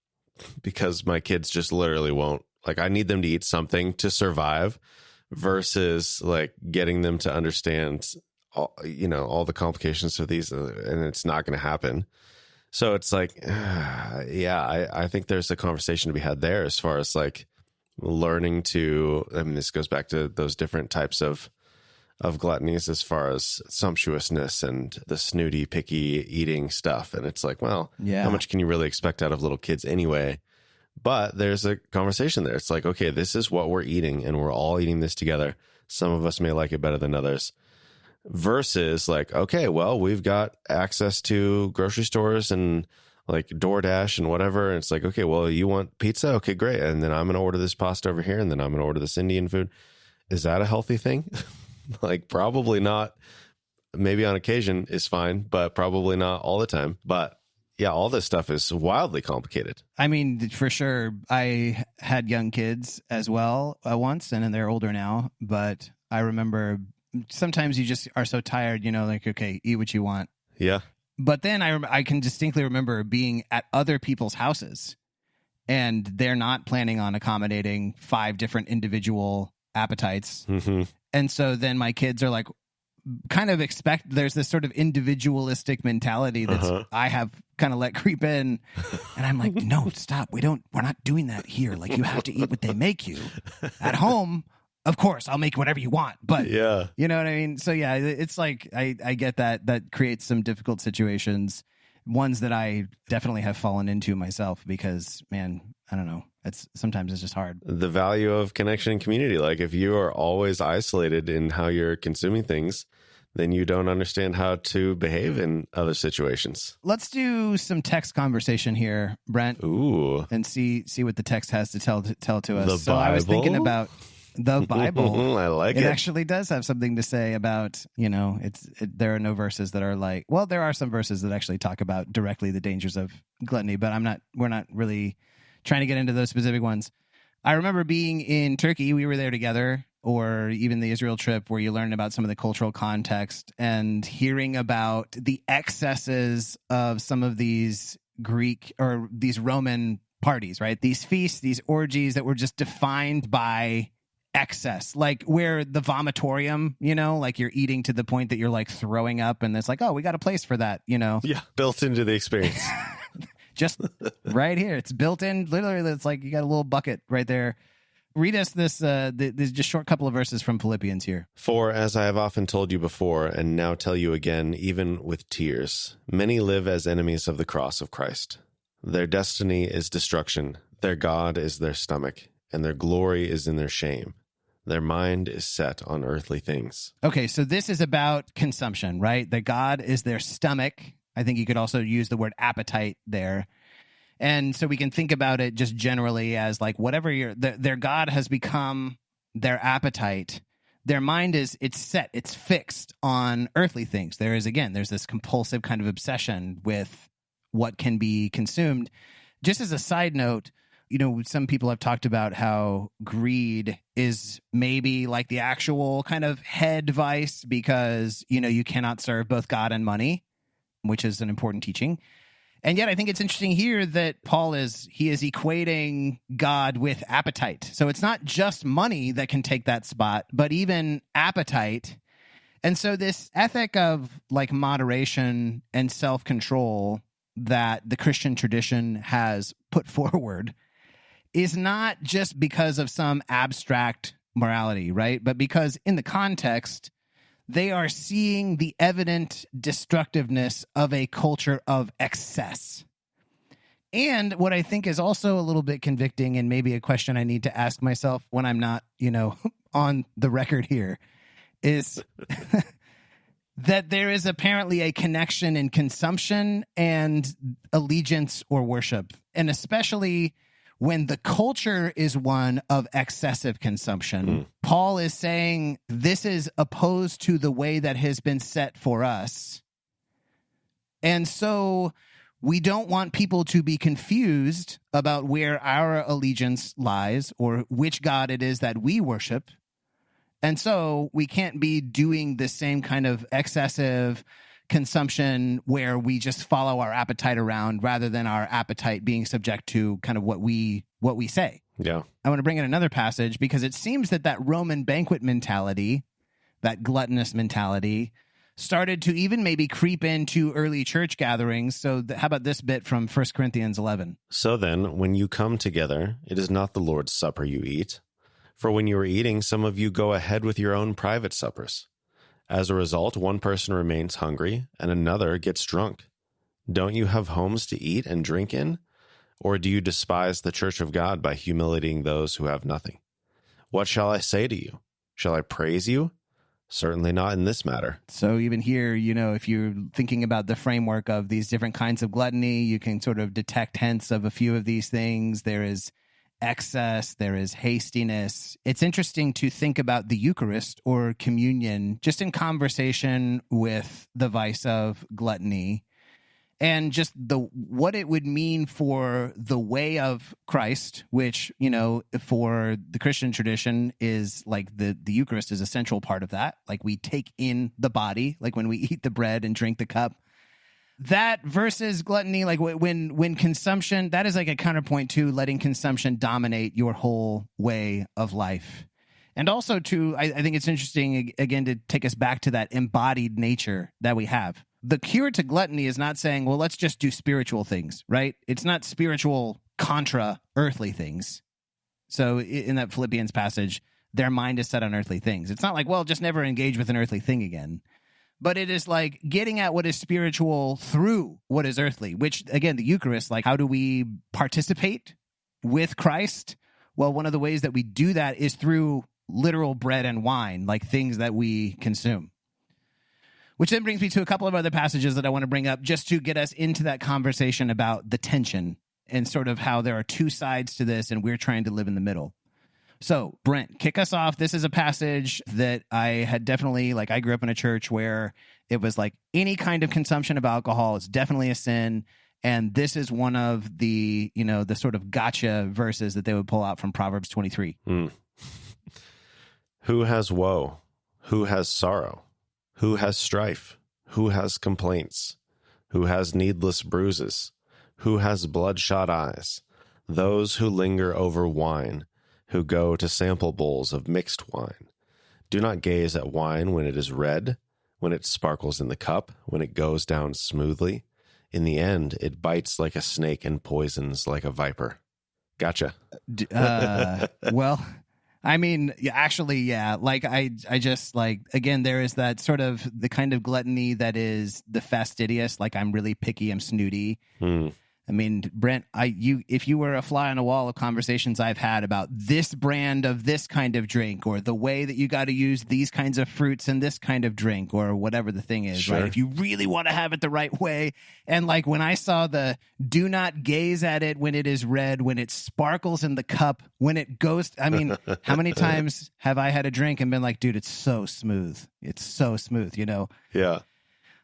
Because my kids just literally won't. I need them to eat something to survive, versus getting them to understand all the complications of these, and it's not going to happen. So it's I think there's a conversation to be had there as far as learning to, this goes back to those different types of gluttonies as far as sumptuousness and the snooty, picky eating stuff. And it's how much can you really expect out of little kids anyway? But there's a conversation there. It's like, okay, this is what we're eating, and we're all eating this together. Some of us may like it better than others. Versus like, okay, well, we've got access to grocery stores and like DoorDash and whatever. And it's like, okay, well, you want pizza? Okay, great. And then I'm going to order this pasta over here, and then I'm going to order this Indian food. Is that a healthy thing? Like, probably not. Maybe on occasion is fine, but probably not all the time. But yeah, all this stuff is wildly complicated. I mean, for sure. I had young kids as well once, and they're older now. But I remember sometimes you just are so tired, like, okay, eat what you want. Yeah. But then I can distinctly remember being at other people's houses, and they're not planning on accommodating 5 different individual appetites. Mm-hmm. And so then my kids are like, kind of there's this sort of individualistic mentality that's I have kind of let creep in, and I'm like, no, stop. We're not doing that here. Like, you have to eat what they make you. At home, of course, I'll make whatever you want, but yeah, you know what I mean? So yeah, it's like, I get that creates some difficult situations, ones that I definitely have fallen into myself because, man, I don't know. Sometimes it's just hard. The value of connection and community. Like, if you are always isolated in how you're consuming things, then you don't understand how to behave in other situations. Let's do some text conversation here, Brent. Ooh. And see what the text has to tell to us. The Bible? I was thinking about the Bible. I like it. It actually does have something to say about, there are no verses that are like, well, there are some verses that actually talk about directly the dangers of gluttony, but we're not really trying to get into those specific ones. I remember being in Turkey. We were there together, or even the Israel trip, where you learn about some of the cultural context and hearing about the excesses of some of these Greek or these Roman parties, right? These feasts, these orgies that were just defined by excess, like where the vomitorium, like you're eating to the point that you're like throwing up, and it's like, oh, we got a place for that, Yeah, built into the experience. Just right here. It's built in. Literally, it's like you got a little bucket right there. Read us this just short couple of verses from Philippians here. For as I have often told you before, and now tell you again, even with tears, many live as enemies of the cross of Christ. Their destiny is destruction. Their God is their stomach, and their glory is in their shame. Their mind is set on earthly things. Okay, so this is about consumption, right? That God is their stomach. I think you could also use the word appetite there. And so we can think about it just generally as like whatever their God has become their appetite. Their mind it's set, it's fixed on earthly things. There's this compulsive kind of obsession with what can be consumed. Just as a side note, some people have talked about how greed is maybe like the actual kind of head vice because, you cannot serve both God and money, which is an important teaching. And yet I think it's interesting here that Paul is equating God with appetite. So it's not just money that can take that spot, but even appetite. And so this ethic of like moderation and self-control that the Christian tradition has put forward is not just because of some abstract morality, right? But because in the context, they are seeing the evident destructiveness of a culture of excess. And what I think is also a little bit convicting, and maybe a question I need to ask myself when I'm not, on the record here, is that there is apparently a connection in consumption and allegiance or worship. And especially when the culture is one of excessive consumption, Paul is saying this is opposed to the way that has been set for us. And so we don't want people to be confused about where our allegiance lies or which God it is that we worship. And so we can't be doing the same kind of excessive consumption where we just follow our appetite around rather than our appetite being subject to kind of what we say. Yeah. I want to bring in another passage because it seems that Roman banquet mentality, that gluttonous mentality, started to even maybe creep into early church gatherings. So how about this bit from 1 Corinthians 11? So then, when you come together, it is not the Lord's supper you eat. For when you are eating, some of you go ahead with your own private suppers. As a result, one person remains hungry and another gets drunk. Don't you have homes to eat and drink in? Or do you despise the church of God by humiliating those who have nothing? What shall I say to you? Shall I praise you? Certainly not in this matter. So even here, if you're thinking about the framework of these different kinds of gluttony, you can sort of detect hints of a few of these things. There is excess, there is hastiness. It's interesting to think about the Eucharist or communion just in conversation with the vice of gluttony and just what it would mean for the way of Christ, which, for the Christian tradition is like the Eucharist is a central part of that. Like we take in the body, like when we eat the bread and drink the cup. That versus gluttony, like when consumption, that is like a counterpoint to letting consumption dominate your whole way of life. And also I think it's interesting, again, to take us back to that embodied nature that we have. The cure to gluttony is not saying, well, let's just do spiritual things, right? It's not spiritual contra earthly things. So in that Philippians passage, their mind is set on earthly things. It's not like, well, just never engage with an earthly thing again. But it is like getting at what is spiritual through what is earthly, which, again, the Eucharist, like how do we participate with Christ? Well, one of the ways that we do that is through literal bread and wine, like things that we consume. Which then brings me to a couple of other passages that I want to bring up just to get us into that conversation about the tension and sort of how there are two sides to this and we're trying to live in the middle. So, Brent, kick us off. This is a passage that I had definitely, I grew up in a church where it was like any kind of consumption of alcohol is definitely a sin. And this is one of the, the sort of gotcha verses that they would pull out from Proverbs 23. Who has woe? Who has sorrow? Who has strife? Who has complaints? Who has needless bruises? Who has bloodshot eyes? Those who linger over wine, who go to sample bowls of mixed wine. Do not gaze at wine when it is red, when it sparkles in the cup, when it goes down smoothly. In the end, it bites like a snake and poisons like a viper. Gotcha. Well, I mean, actually, yeah. I just again, there is that sort of the kind of gluttony that is the fastidious. Like I'm really picky, I'm snooty. I mean, Brent, if you were a fly on a wall of conversations I've had about this brand of this kind of drink, or the way that you got to use these kinds of fruits in this kind of drink, or whatever the thing is, sure. Right? If you really want to have it the right way. And when I saw the do not gaze at it when it is red, when it sparkles in the cup, when it goes, I mean, how many times have I had a drink and been like, dude, it's so smooth. It's so smooth, Yeah.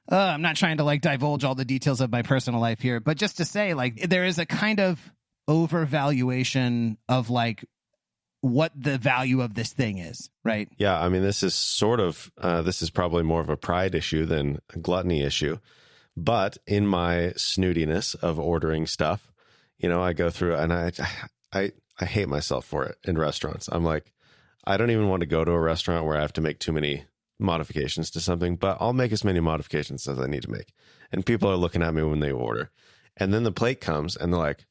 I'm not trying to divulge all the details of my personal life here, but just to say there is a kind of overvaluation of what the value of this thing is, right? Yeah, I mean, this is this is probably more of a pride issue than a gluttony issue. But in my snootiness of ordering stuff, I go through and I hate myself for it in restaurants. I'm like, I don't even want to go to a restaurant where I have to make too many modifications to something, but I'll make as many modifications as I need to make. And people are looking at me when they order. And then the plate comes and they're like,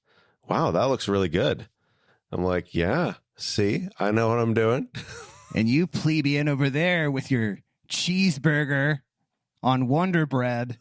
wow, that looks really good. I'm like, yeah, see, I know what I'm doing. And you plebeian over there with your cheeseburger on Wonder Bread.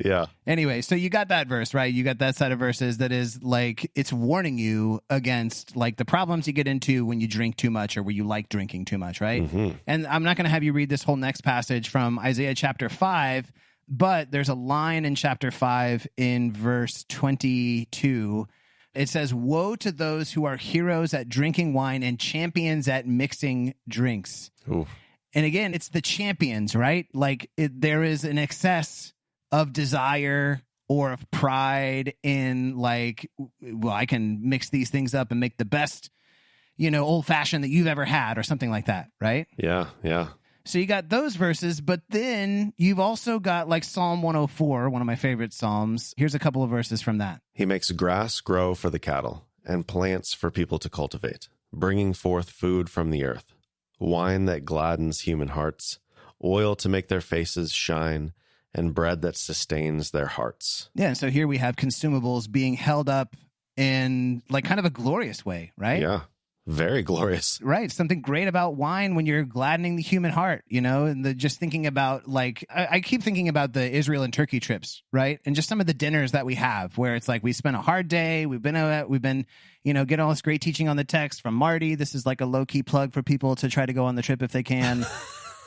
Yeah. Anyway, so you got that verse, right? You got that set of verses that is it's warning you against the problems you get into when you drink too much or when you like drinking too much, right? Mm-hmm. And I'm not going to have you read this whole next passage from Isaiah chapter 5, but there's a line in chapter 5 in verse 22. It says, woe to those who are heroes at drinking wine and champions at mixing drinks. Ooh. And again, it's the champions, right? There is an excess of desire or of pride in well, I can mix these things up and make the best, old fashioned that you've ever had or something like that, right? Yeah, yeah. So you got those verses, but then you've also got Psalm 104, one of my favorite Psalms. Here's a couple of verses from that. He makes grass grow for the cattle and plants for people to cultivate, bringing forth food from the earth, wine that gladdens human hearts, oil to make their faces shine, and bread that sustains their hearts. Yeah, so here we have consumables being held up in kind of a glorious way, right? Yeah, Very glorious. Right. Something great about wine when you're gladdening the human heart, and just thinking about like, I keep thinking about the Israel and Turkey trips, right? And just some of the dinners that we have where it's like, we spent a hard day. We've been, getting all this great teaching on the text from Marty. This is like a low key plug for people to try to go on the trip if they can.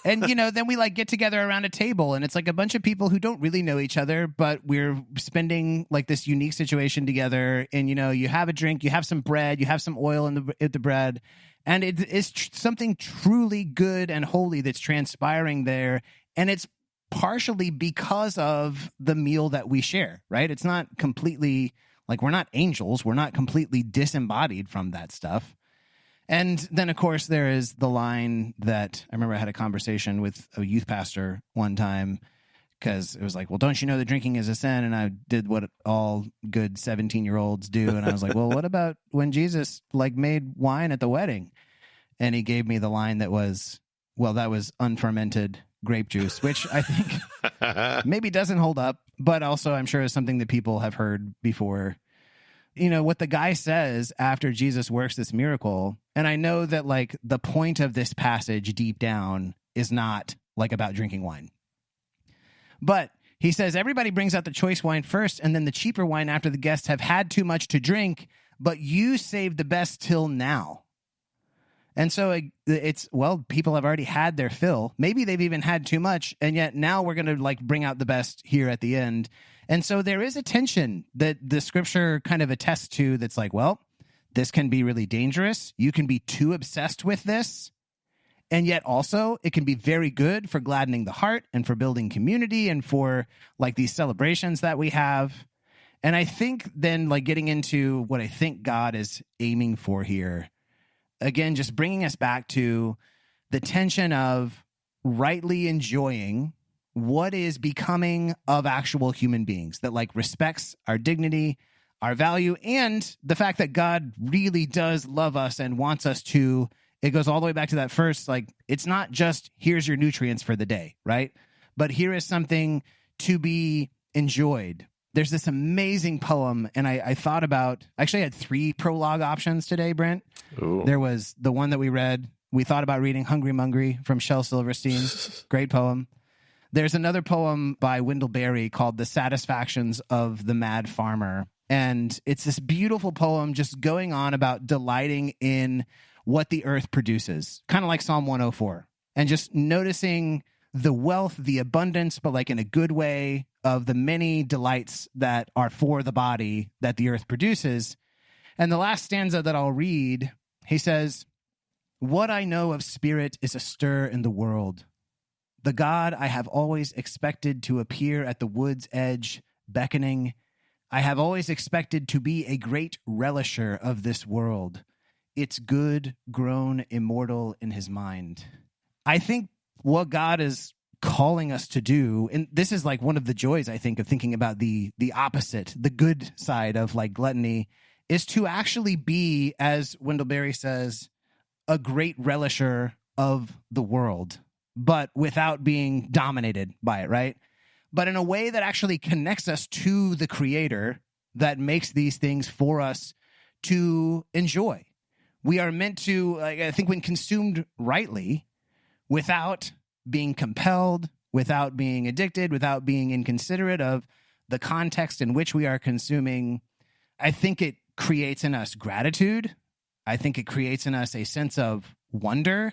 And, then we like get together around a table and it's like a bunch of people who don't really know each other, but we're spending like this unique situation together. And, you have a drink, you have some bread, you have some oil in the bread. And it is something truly good and holy that's transpiring there. And it's partially because of the meal that we share, right? It's not completely like we're not angels. We're not completely disembodied from that stuff. And then, of course, there is the line that I remember I had a conversation with a youth pastor one time because it was like, well, don't you know that drinking is a sin? And I did what all good 17-year-olds do. And I was like, well, what about when Jesus like made wine at the wedding? And he gave me the line that was, well, that was unfermented grape juice, which I think maybe doesn't hold up, but also I'm sure is something that people have heard before. What the guy says after Jesus works this miracle, and I know that like the point of this passage deep down is not like about drinking wine. But he says, everybody brings out the choice wine first and then the cheaper wine after the guests have had too much to drink, but you saved the best till now. And so it's, well, people have already had their fill. Maybe they've even had too much. And yet now we're going to like bring out the best here at the end. And so there is a tension that the scripture kind of attests to that's like, well, this can be really dangerous. You can be too obsessed with this. And yet also it can be very good for gladdening the heart and for building community and for like these celebrations that we have. And I think then like getting into what I think God is aiming for here, again, just bringing us back to the tension of rightly enjoying what is becoming of actual human beings that like respects our dignity, our value, and the fact that God really does love us and wants us to. It goes all the way back to that first, like, it's not just here's your nutrients for the day, right? But here is something to be enjoyed. There's this amazing poem, and I thought about, actually I had 3 prologue options today, Brent. Ooh. There was the one that we read. We thought about reading Hungry Mungry from Shel Silverstein. Great poem. There's another poem by Wendell Berry called The Satisfactions of the Mad Farmer. And it's this beautiful poem just going on about delighting in what the earth produces, kind of like Psalm 104, and just noticing the wealth, the abundance, but like in a good way of the many delights that are for the body that the earth produces. And the last stanza that I'll read, he says, "What I know of spirit is a stir in the world. The God I have always expected to appear at the wood's edge, beckoning. I have always expected to be a great relisher of this world. It's good, grown immortal in his mind." I think what God is calling us to do, and this is like one of the joys, I think, of thinking about the opposite, the good side of like gluttony, is to actually be, as Wendell Berry says, a great relisher of the world, but without being dominated by it, right? But in a way that actually connects us to the Creator that makes these things for us to enjoy. We are meant to, I think, when consumed rightly, without being compelled, without being addicted, without being inconsiderate of the context in which we are consuming, I think it creates in us gratitude. I think it creates in us a sense of wonder.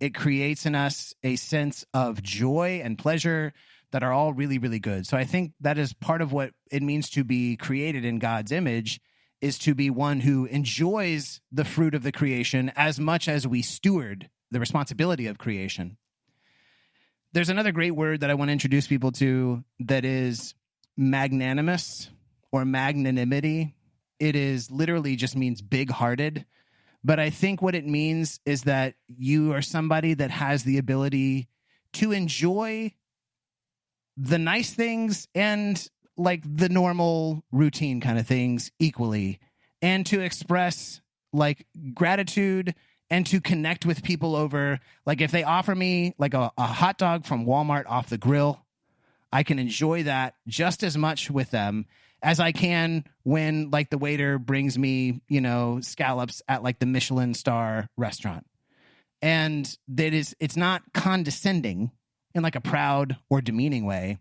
It creates in us a sense of joy and pleasure that are all really, really good. So I think that is part of what it means to be created in God's image, is to be one who enjoys the fruit of the creation as much as we steward the responsibility of creation. There's another great word that I want to introduce people to that is magnanimous or magnanimity. It is literally just means big-hearted. But I think what it means is that you are somebody that has the ability to enjoy the nice things and like the normal routine kind of things equally, and to express like gratitude and to connect with people over, like if they offer me like a hot dog from Walmart off the grill, I can enjoy that just as much with them as I can when like the waiter brings me, scallops at like the Michelin star restaurant. And it's not condescending in like a proud or demeaning way,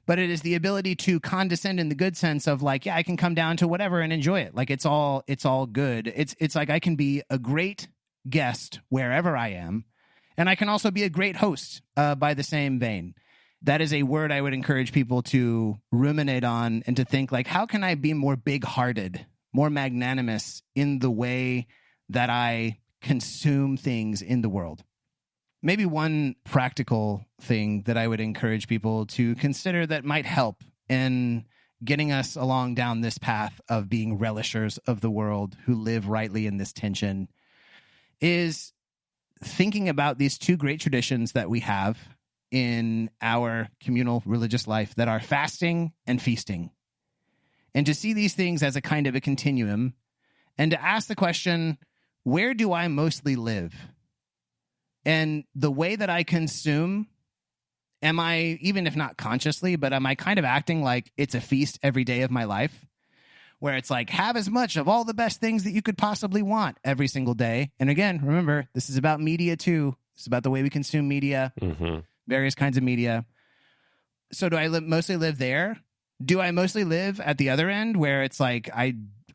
but it is the ability to condescend in the good sense of like, yeah, I can come down to whatever and enjoy it. Like it's all good. It's like I can be a great guest wherever I am, and I can also be a great host by the same vein. That is a word I would encourage people to ruminate on and to think like, how can I be more big-hearted, more magnanimous in the way that I consume things in the world? Maybe one practical thing that I would encourage people to consider that might help in getting us along down this path of being relishers of the world who live rightly in this tension is thinking about these two great traditions that we have in our communal religious life that are fasting and feasting. And to see these things as a kind of a continuum and to ask the question, where do I mostly live? And the way that I consume, am I, even if not consciously, but am I kind of acting like it's a feast every day of my life? Where it's like, have as much of all the best things that you could possibly want every single day. And again, remember, this is about media too. It's about the way we consume media, various kinds of media. So do I mostly live there? Do I mostly live at the other end where it's like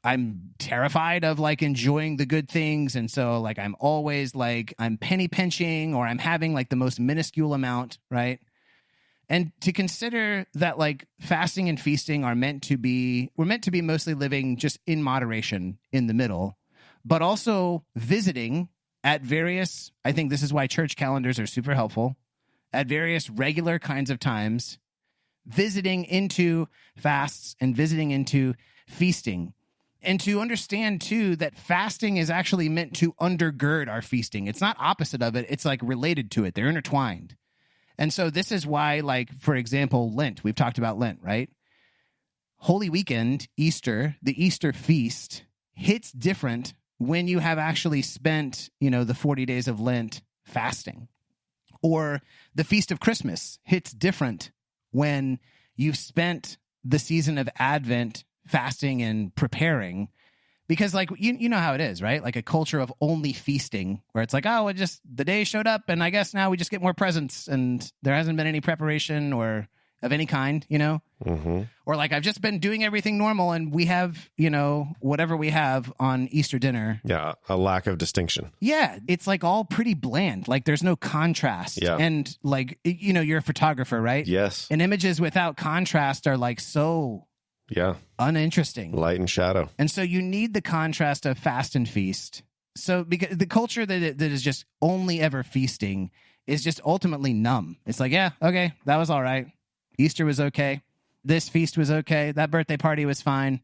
I'm terrified of like enjoying the good things, and so like I'm always like I'm penny pinching or I'm having like the most minuscule amount, right? And to consider that like fasting and feasting we're meant to be mostly living just in moderation in the middle, but also visiting at various, I think this is why church calendars are super helpful, at various regular kinds of times, visiting into fasts and visiting into feasting. And to understand, too, that fasting is actually meant to undergird our feasting. It's not opposite of it. It's like related to it. They're intertwined. And so this is why, like, for example, Lent. We've talked about Lent, right? Holy Weekend, Easter, the Easter feast hits different when you have actually spent, the 40 days of Lent fasting. Or the Feast of Christmas hits different when you've spent the season of Advent fasting and preparing, because like you know how it is, right? Like a culture of only feasting where it's like, oh, it just the day showed up and I guess now we just get more presents and there hasn't been any preparation or of any kind, or like I've just been doing everything normal and we have, whatever we have on Easter dinner. Yeah, a lack of distinction. Yeah, it's like all pretty bland. Like there's no contrast. Yeah. And like, you're a photographer, right? Yes. And images without contrast are like so uninteresting. Light and shadow. And so you need the contrast of fast and feast. So because the culture that is just only ever feasting is just ultimately numb. It's like, yeah, okay, that was all right. Easter was okay. This feast was okay. That birthday party was fine,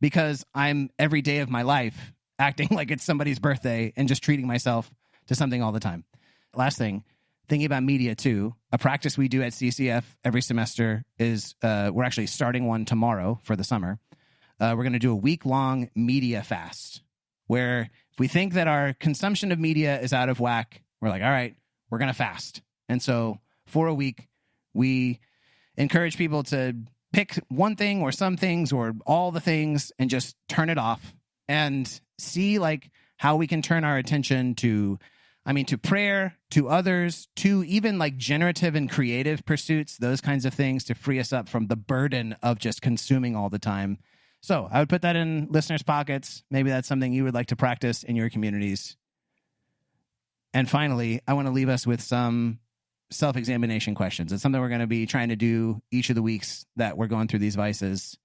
because I'm every day of my life acting like it's somebody's birthday and just treating myself to something all the time. Last thing, thinking about media too, a practice we do at CCF every semester is we're actually starting one tomorrow for the summer. We're going to do a week-long media fast where if we think that our consumption of media is out of whack, we're like, all right, we're going to fast. And so for a week, we encourage people to pick one thing or some things or all the things and just turn it off and see like how we can turn our attention to prayer, to others, to even like generative and creative pursuits, those kinds of things to free us up from the burden of just consuming all the time. So I would put that in listeners' pockets. Maybe that's something you would like to practice in your communities. And finally, I want to leave us with some self-examination questions. It's something we're going to be trying to do each of the weeks that we're going through these vices.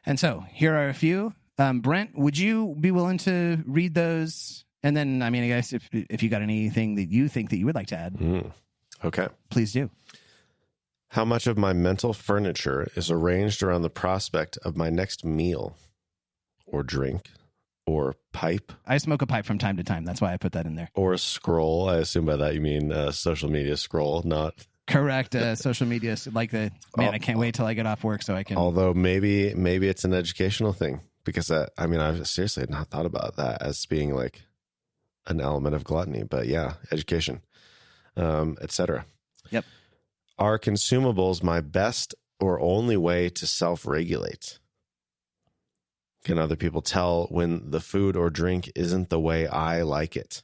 And so here are a few. Brent, would you be willing to read those? And then, I guess if you got anything that you think that you would like to add. Okay. Please do. How much of my mental furniture is arranged around the prospect of my next meal or drink or pipe? I smoke a pipe from time to time. That's why I put that in there. Or a scroll. I assume by that you mean social media scroll, not... Correct. Social media, like I can't wait till I get off work so I can... Although maybe it's an educational thing, because I've seriously not thought about that as being like an element of gluttony, but yeah, education, etc. Yep. Are consumables my best or only way to self-regulate? can other people tell when the food or drink isn't the way I like it?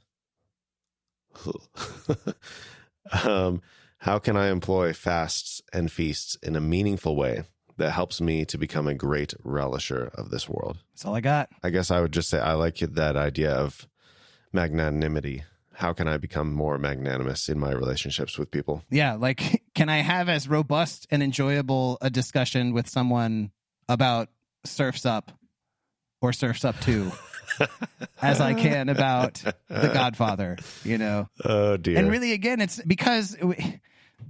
How can I employ fasts and feasts in a meaningful way that helps me to become a great relisher of this world? That's all I got. I guess I would just say I like that idea of magnanimity. How can I become more magnanimous in my relationships with people? Yeah, like, can I have as robust and enjoyable a discussion with someone about Surf's Up or Surf's Up 2 as I can about The Godfather, you know? Oh, dear. And really, again, it's because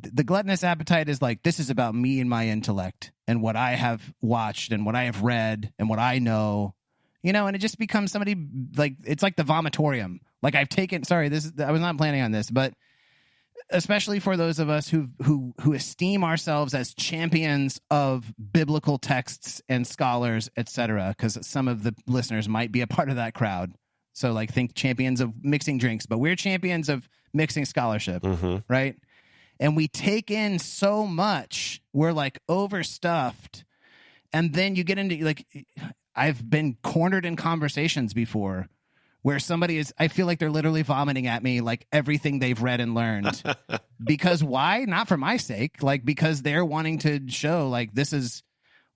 the gluttonous appetite is like, this is about me and my intellect and what I have watched and what I have read and what I know, you know, and it just becomes somebody like, it's like the vomitorium. Like I've taken, sorry, I was not planning on this, but especially for those of us who esteem ourselves as champions of biblical texts and scholars, etc., because some of the listeners might be a part of that crowd. So like think champions of mixing drinks, but we're champions of mixing scholarship, right? And we take in so much, we're like overstuffed. And then you get into like, I've been cornered in conversations before where somebody is, I feel like they're literally vomiting at me, like everything they've read and learned. Because why? Not for my sake, like because they're wanting to show like, this is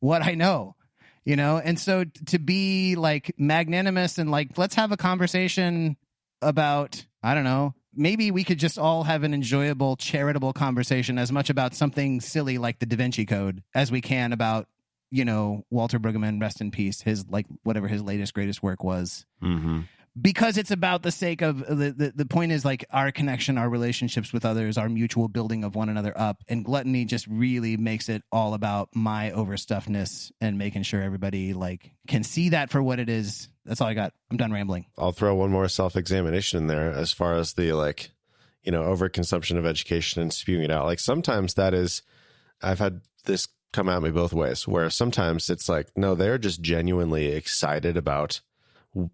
what I know, you know? And so to be like magnanimous and like, let's have a conversation about, I don't know, maybe we could just all have an enjoyable, charitable conversation as much about something silly like the Da Vinci Code as we can about, you know, Walter Brueggemann, rest in peace, his like whatever his latest, greatest work was. Because it's about the sake of the point is like our connection, our relationships with others, our mutual building of one another up. And gluttony just really makes it all about my overstuffedness and making sure everybody like can see that for what it is. That's all I got. I'm done rambling. I'll throw one more self-examination in there as far as the like, you know, overconsumption of education and spewing it out. Like sometimes that is, I've had this come at me both ways, where sometimes it's like, no, they're just genuinely excited about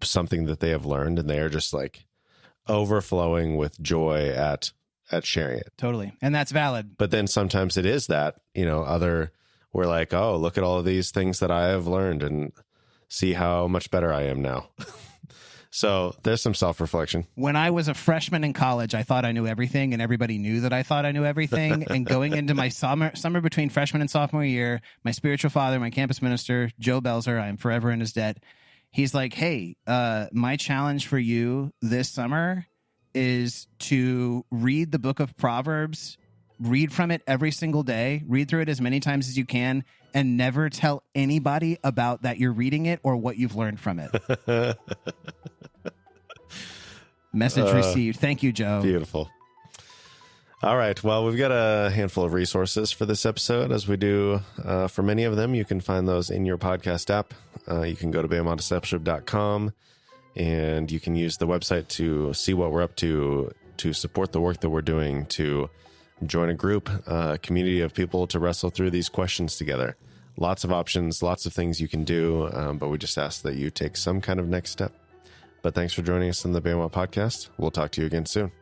something that they have learned and they are just like overflowing with joy at sharing it. Totally. And that's valid. But then sometimes it is that, you know, we're like, oh, look at all of these things that I have learned and see how much better I am now. So there's some self-reflection. When I was a freshman in college, I thought I knew everything and everybody knew that I thought I knew everything. And going into my summer between freshman and sophomore year, my spiritual father, my campus minister, Joe Belzer, I am forever in his debt. He's like, hey, my challenge for you this summer is to read the book of Proverbs, read from it every single day, read through it as many times as you can, and never tell anybody about that you're reading it or what you've learned from it. Message received. Thank you, Joe. Beautiful. All right. Well, we've got a handful of resources for this episode, as we do for many of them. You can find those in your podcast app. You can go to BeamontDiscipleship.com and you can use the website to see what we're up to support the work that we're doing, to join a group, a community of people to wrestle through these questions together. Lots of options, lots of things you can do, but we just ask that you take some kind of next step. But thanks for joining us on the Beaumont Podcast. We'll talk to you again soon.